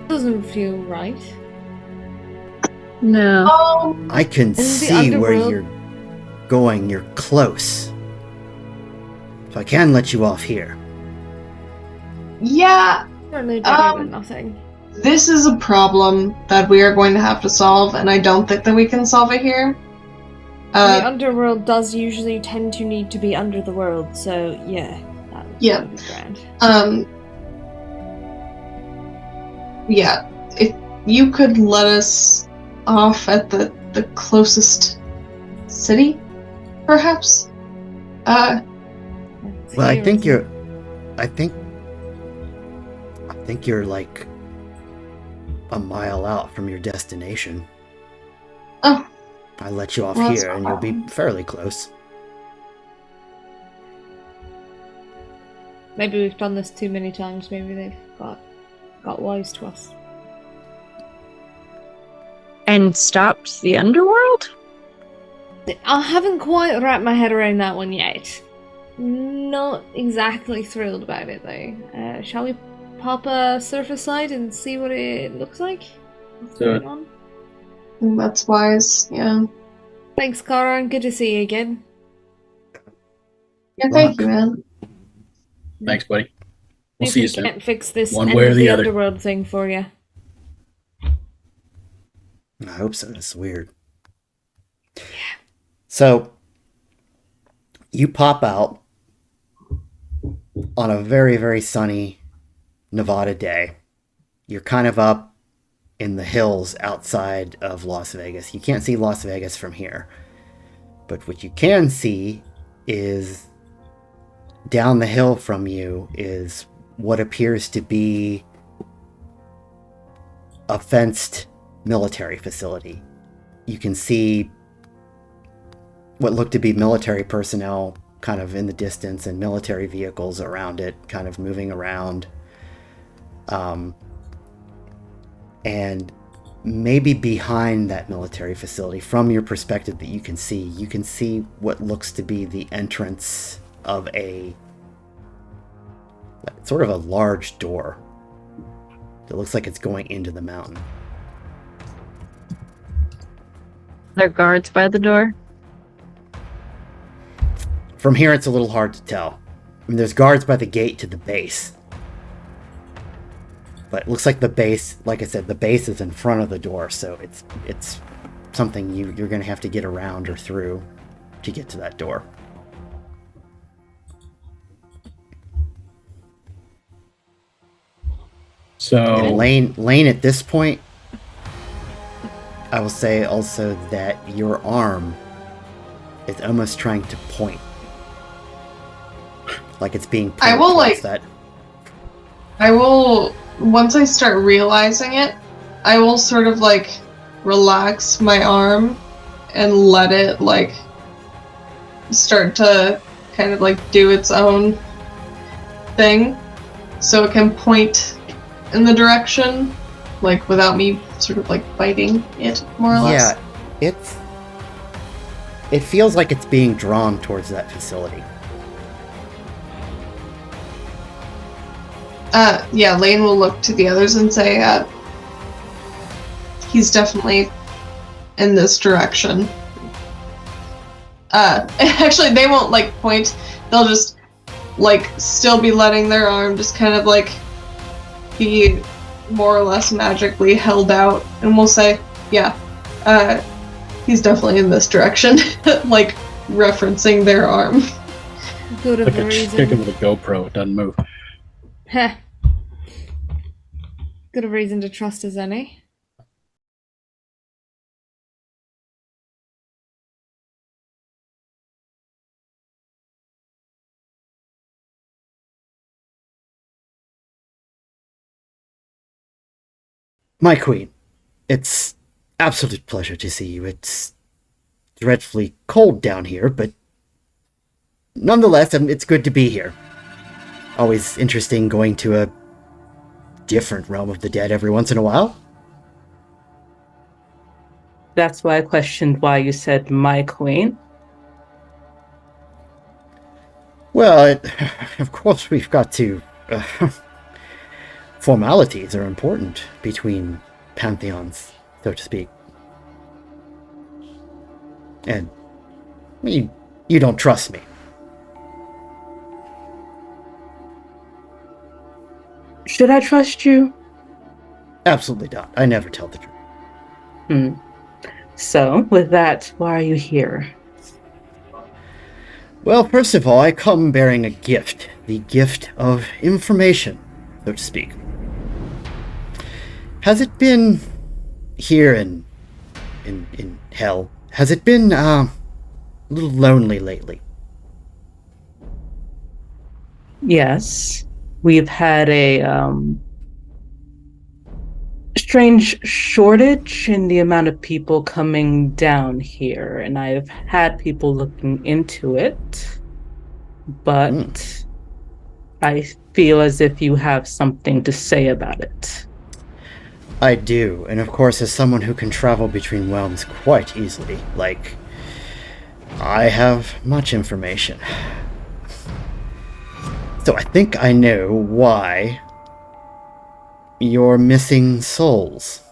Doesn't feel right. No. I can the see where underworld- you're going. You're close. So I can let you off here. Yeah, Certainly better than Um, nothing. this is a problem that we are going to have to solve, and I don't think that we can solve it here. The underworld does usually tend to need to be under the world, so yeah. Yeah. That would be grand. Yeah, if you could let us off at the closest city, perhaps? Well, I think you're I think you're like a mile out from your destination. Oh, I let you off well, that's here, and you'll be fine. fairly close. Maybe we've done this too many times. Maybe they've got wise to us. And stopped the underworld? I haven't quite wrapped my head around that one yet. Not exactly thrilled about it though. Shall we pop a surface side and see what it looks like? What's Do it. going on? I think that's wise, yeah. Thanks, Karan. Good to see you again. Yeah, thank you, man. Thanks, buddy. We'll If see we you soon. can't fix this One end way or of the the other. underworld thing for you. I hope so. That's weird. So, you pop out on a very, very sunny Nevada day. You're kind of up in the hills outside of Las Vegas. You can't see Las Vegas from here. But what you can see is down the hill from you is what appears to be a fenced military facility. You can see what look to be military personnel kind of in the distance and military vehicles around it kind of moving around. And maybe behind that military facility, from your perspective that you can see what looks to be the entrance of a sort of a large door. It looks like it's going into the mountain. There are guards by the door. From here, it's a little hard to tell. I mean, there's guards by the gate to the base. But it looks like the base, like I said, the base is in front of the door, so it's something you're going to have to get around or through to get to that door. So And Lane, at this point, I will say also that your arm is almost trying to point. Like it's being I pulled will, towards like- that. I will, once I start realizing it, I will sort of like relax my arm and let it like start to kind of like do its own thing so it can point in the direction like without me sort of like biting it more or less. Yeah, it feels like it's being drawn towards that facility. Yeah, Lane will look to the others and say, he's definitely in this direction. Actually, they won't, like, point. They'll just, like, still be letting their arm just kind of, like, be more or less magically held out. And we'll say, yeah, he's definitely in this direction. Like, referencing their arm. Good of like a a reason. chicken with a GoPro, it doesn't move. Heh. Good of a reason to trust as any. My queen, it's absolute pleasure to see you. It's dreadfully cold down here, but nonetheless, it's good to be here. Always interesting going to a different realm of the dead every once in a while. That's why I questioned why you said my queen. Well, of course we've got to... formalities are important between pantheons, so to speak. And you don't trust me. Should I trust you? Absolutely not. I never tell the truth. So, with that, why are you here? Well, first of all, I come bearing a gift. The gift of information, so to speak. Has it been here in hell? Has it been a little lonely lately? Yes. We've had a strange shortage in the amount of people coming down here, and I've had people looking into it, but I feel as if you have something to say about it. I do, and of course, as someone who can travel between realms quite easily, like, I have much information. So I think I know why you're missing souls.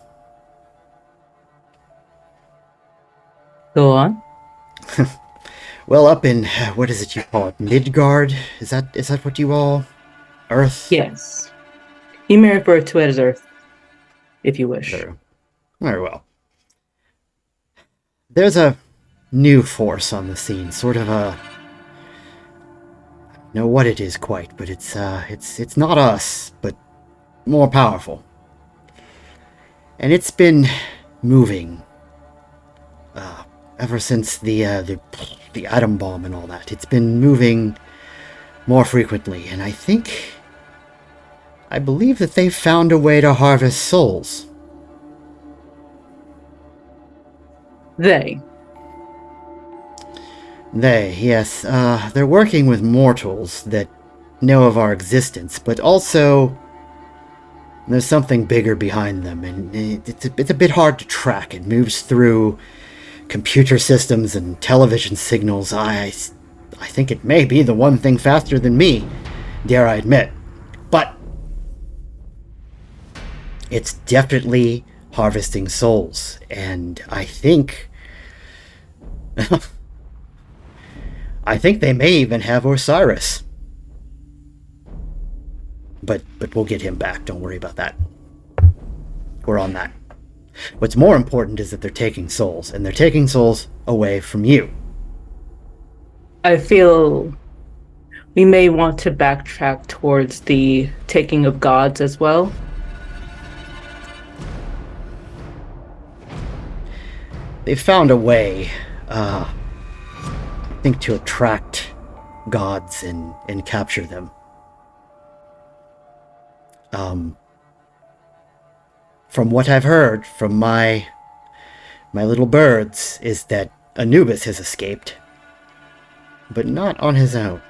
Go on. Well, up in, what is it you call it, Midgard? Is that what you all... Earth? Yes. You may refer to it as Earth, if you wish. Very well. There's a new force on the scene, sort of a... I don't know what it is quite, but it's not us, but more powerful. And it's been moving ever since the atom bomb and all that. It's been moving more frequently, and I believe that they've found a way to harvest souls. They, Yes, they're working with mortals that know of our existence, but also there's something bigger behind them, and it's a bit hard to track. It moves through computer systems and television signals. I think it may be the one thing faster than me, dare I admit. But it's definitely harvesting souls, and I think they may even have Osiris. But we'll get him back. Don't worry about that. We're on that. What's more important is that they're taking souls, and they're taking souls away from you. I feel we may want to backtrack towards the taking of gods as well. They found a way, I think, to attract gods and capture them. From what I've heard from my little birds is that Anubis has escaped, but not on his own.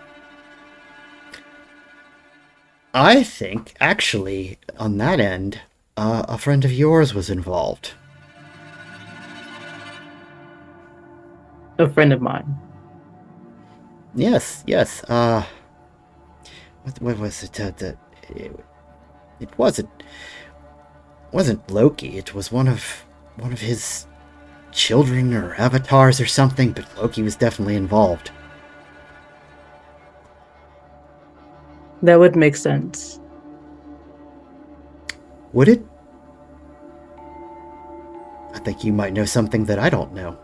I think, actually, on that end, a friend of yours was involved. A friend of mine. Yes. What was it? It wasn't Loki. It was one of his children or avatars or something. But Loki was definitely involved. That would make sense. Would it? I think you might know something that I don't know.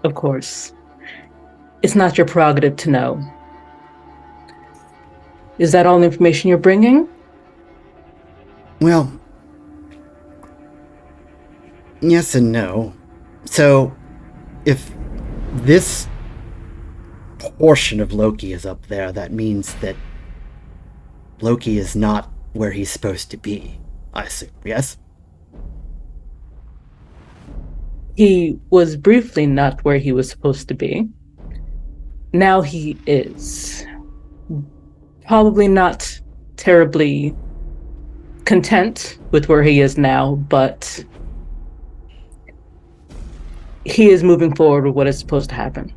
Of course. It's not your prerogative to know. Is that all the information you're bringing? Well, yes and no. So, if this portion of Loki is up there, that means that Loki is not where he's supposed to be, I assume, yes? He was briefly not where he was supposed to be. Now he is. Probably not terribly content with where he is now, but he is moving forward with what is supposed to happen.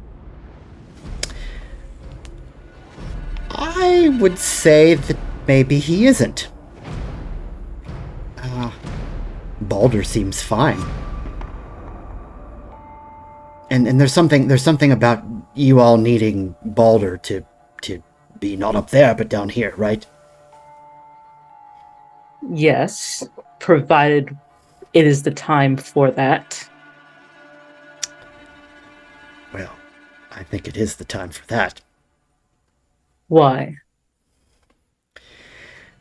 I would say that maybe he isn't. Baldur seems fine. And there's something about you all needing Baldur to be not up there but down here, right? Yes, provided it is the time for that. Well, I think it is the time for that. Why?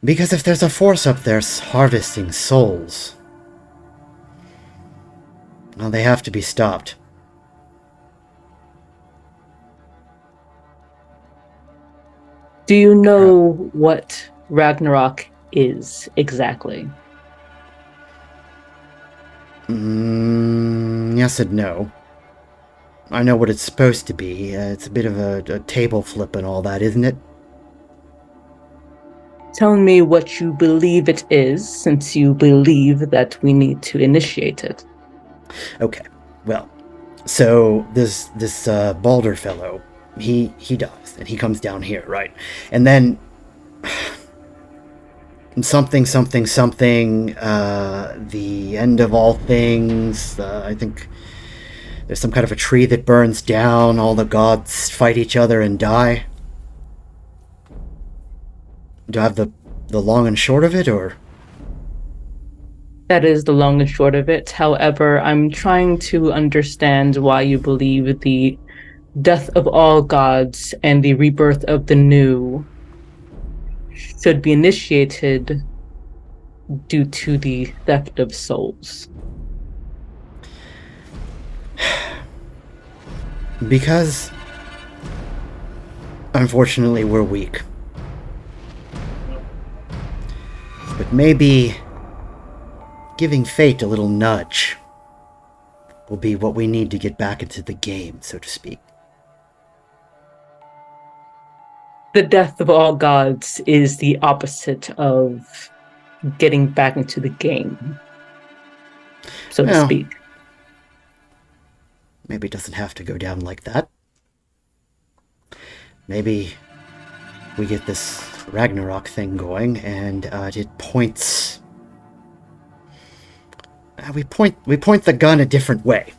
Because if there's a force up there harvesting souls, well, they have to be stopped. Do you know what Ragnarok is exactly? Yes and no. I know what it's supposed to be. It's a bit of a table flip and all that, isn't it? Tell me what you believe it is, since you believe that we need to initiate it. Okay. Well, so this Balder fellow, he dies and he comes down here, right? And then something something something, the end of all things. I think there's some kind of a tree that burns down. All the gods fight each other and die. Do I have the long and short of it, or? That is the long and short of it. However, I'm trying to understand why you believe the death of all gods and the rebirth of the new should be initiated due to the theft of souls. Because, unfortunately, we're weak. But maybe giving fate a little nudge will be what we need to get back into the game, so to speak. The death of all gods is the opposite of getting back into the game, so to Well, speak. Maybe it doesn't have to go down like that. Maybe we get this Ragnarok thing going, and it points. We point the gun a different way.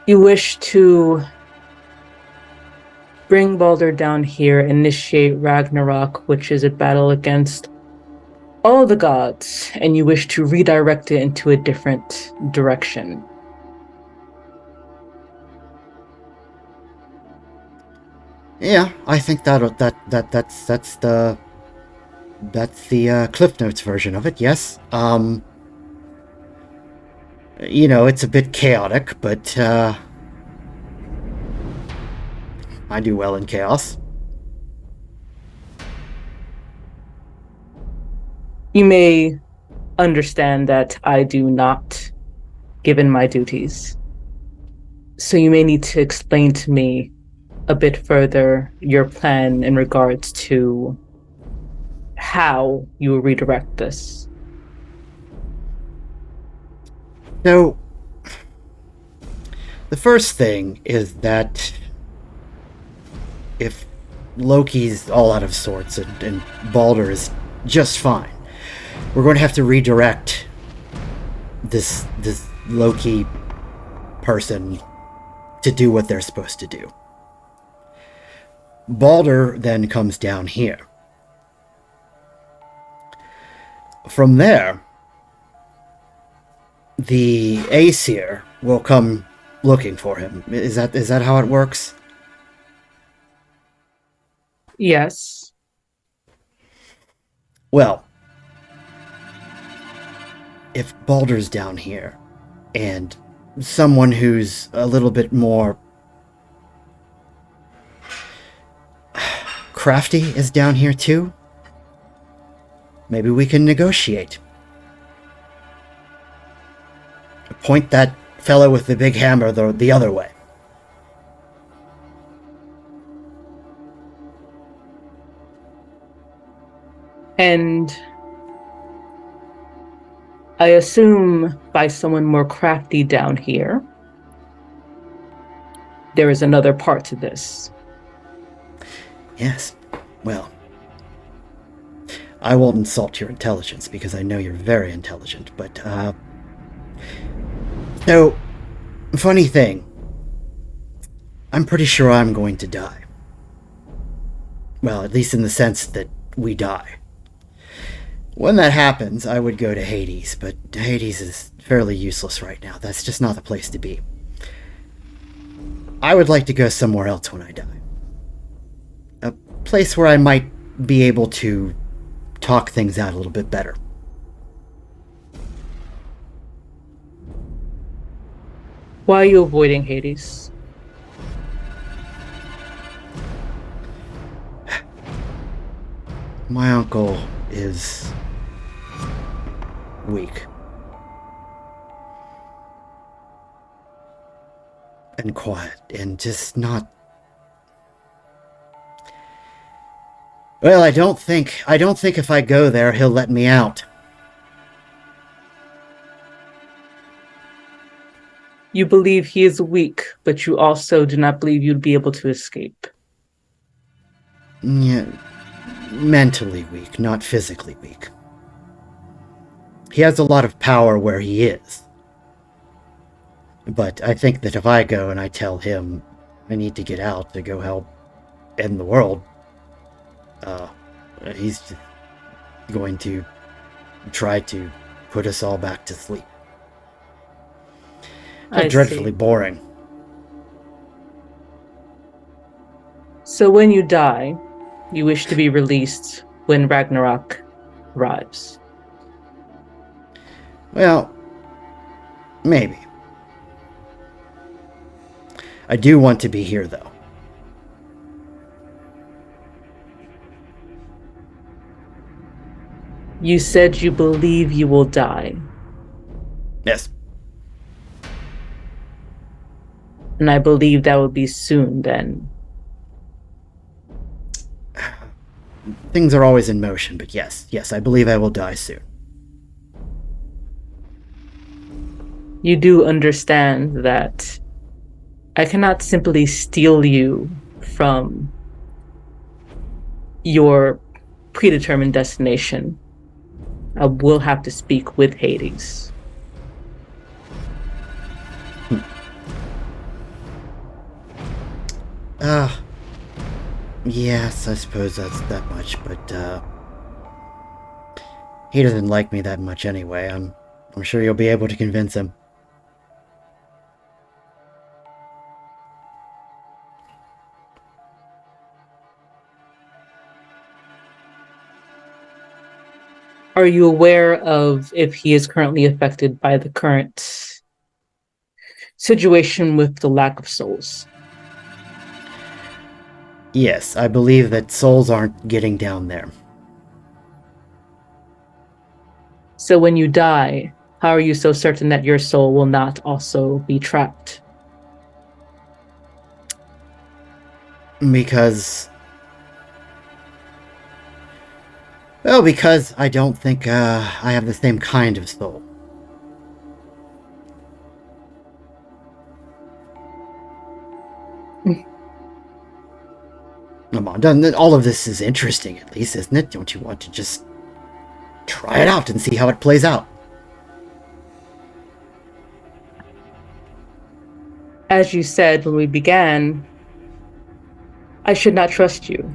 You wish to bring Balder down here, initiate Ragnarok, which is a battle against all the gods, and you wish to redirect it into a different direction. Yeah, I think that's the Cliff Notes version of it. Yes. It's a bit chaotic, but I do well in chaos. You may understand that I do not, given my duties. So you may need to explain to me a bit further your plan in regards to how you will redirect this. So, the first thing is that if Loki's all out of sorts and Balder is just fine, we're going to have to redirect this Loki person to do what they're supposed to do. Balder then comes down here. From there, the Aesir will come looking for him. Is that how it works? Yes. Well, if Balder's down here, and someone who's a little bit more crafty is down here too, maybe we can negotiate. Point that fellow with the big hammer the other way. And I assume by someone more crafty down here, there is another part to this. Yes. Well, I won't insult your intelligence because I know you're very intelligent, but, so, funny thing, I'm pretty sure I'm going to die. Well, at least in the sense that we die. When that happens, I would go to Hades, but Hades is fairly useless right now. That's just not the place to be. I would like to go somewhere else when I die. A place where I might be able to talk things out a little bit better. Why are you avoiding Hades? My uncle is weak. And quiet, and just not... Well, I don't think if I go there, he'll let me out. You believe he is weak, but you also do not believe you'd be able to escape. Yeah, mentally weak, not physically weak. He has a lot of power where he is. But I think that if I go and I tell him I need to get out to go help end the world, he's just going to try to put us all back to sleep. I Dreadfully see. boring. So when you die, you wish to be released when Ragnarok arrives. Well, maybe. I do want to be here, though. You said you believe you will die, Yes. and I believe that will be soon then. Things are always in motion, but yes, I believe I will die soon. You do understand that I cannot simply steal you from your predetermined destination. I will have to speak with Hades. Yes, I suppose that's that much, but, he doesn't like me that much anyway. I'm sure you'll be able to convince him. Are you aware of if he is currently affected by the current situation with the lack of souls? Yes, I believe that souls aren't getting down there. So when you die, how are you so certain that your soul will not also be trapped? Because... Well, because I don't think, I have the same kind of soul. Come on, all of this is interesting, at least, isn't it? Don't you want to just try it out and see how it plays out? As you said when we began, I should not trust you,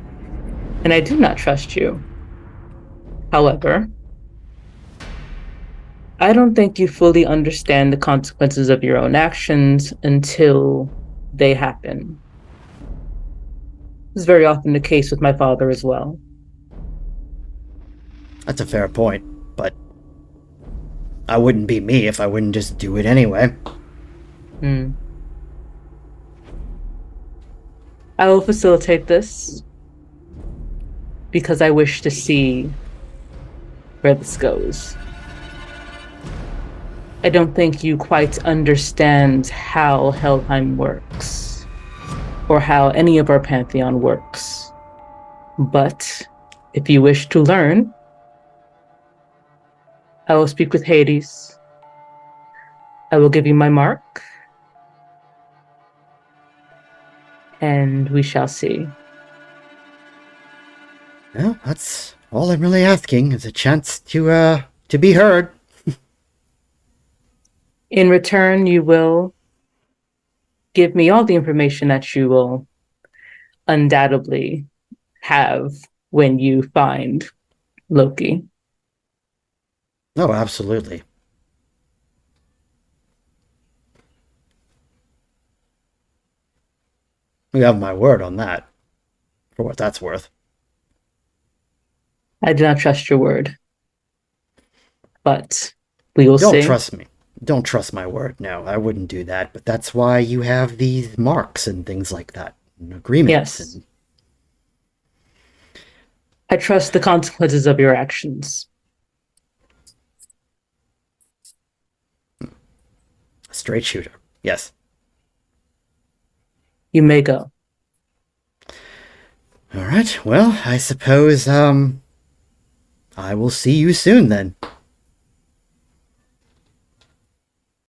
and I do not trust you. However, I don't think you fully understand the consequences of your own actions until they happen. This is very often the case with my father as well. That's a fair point, but I wouldn't be me if I wouldn't just do it anyway. I will facilitate this because I wish to see where this goes. I don't think you quite understand how Helheim works, or how any of our pantheon works. But if you wish to learn, I will speak with Hades. I will give you my mark, and we shall see. Well, that's all I'm really asking, is a chance to be heard. In return, you will give me all the information that you will undoubtedly have when you find Loki. Oh, absolutely. You have my word on that, for what that's worth. I do not trust your word, but we will Don't see. trust me. Don't trust my word. No, I wouldn't do that. But that's why you have these marks and things like that, and agreements. Yes. And I trust the consequences of your actions. a straight shooter. Yes. You may go. All right. Well, I suppose I will see you soon then.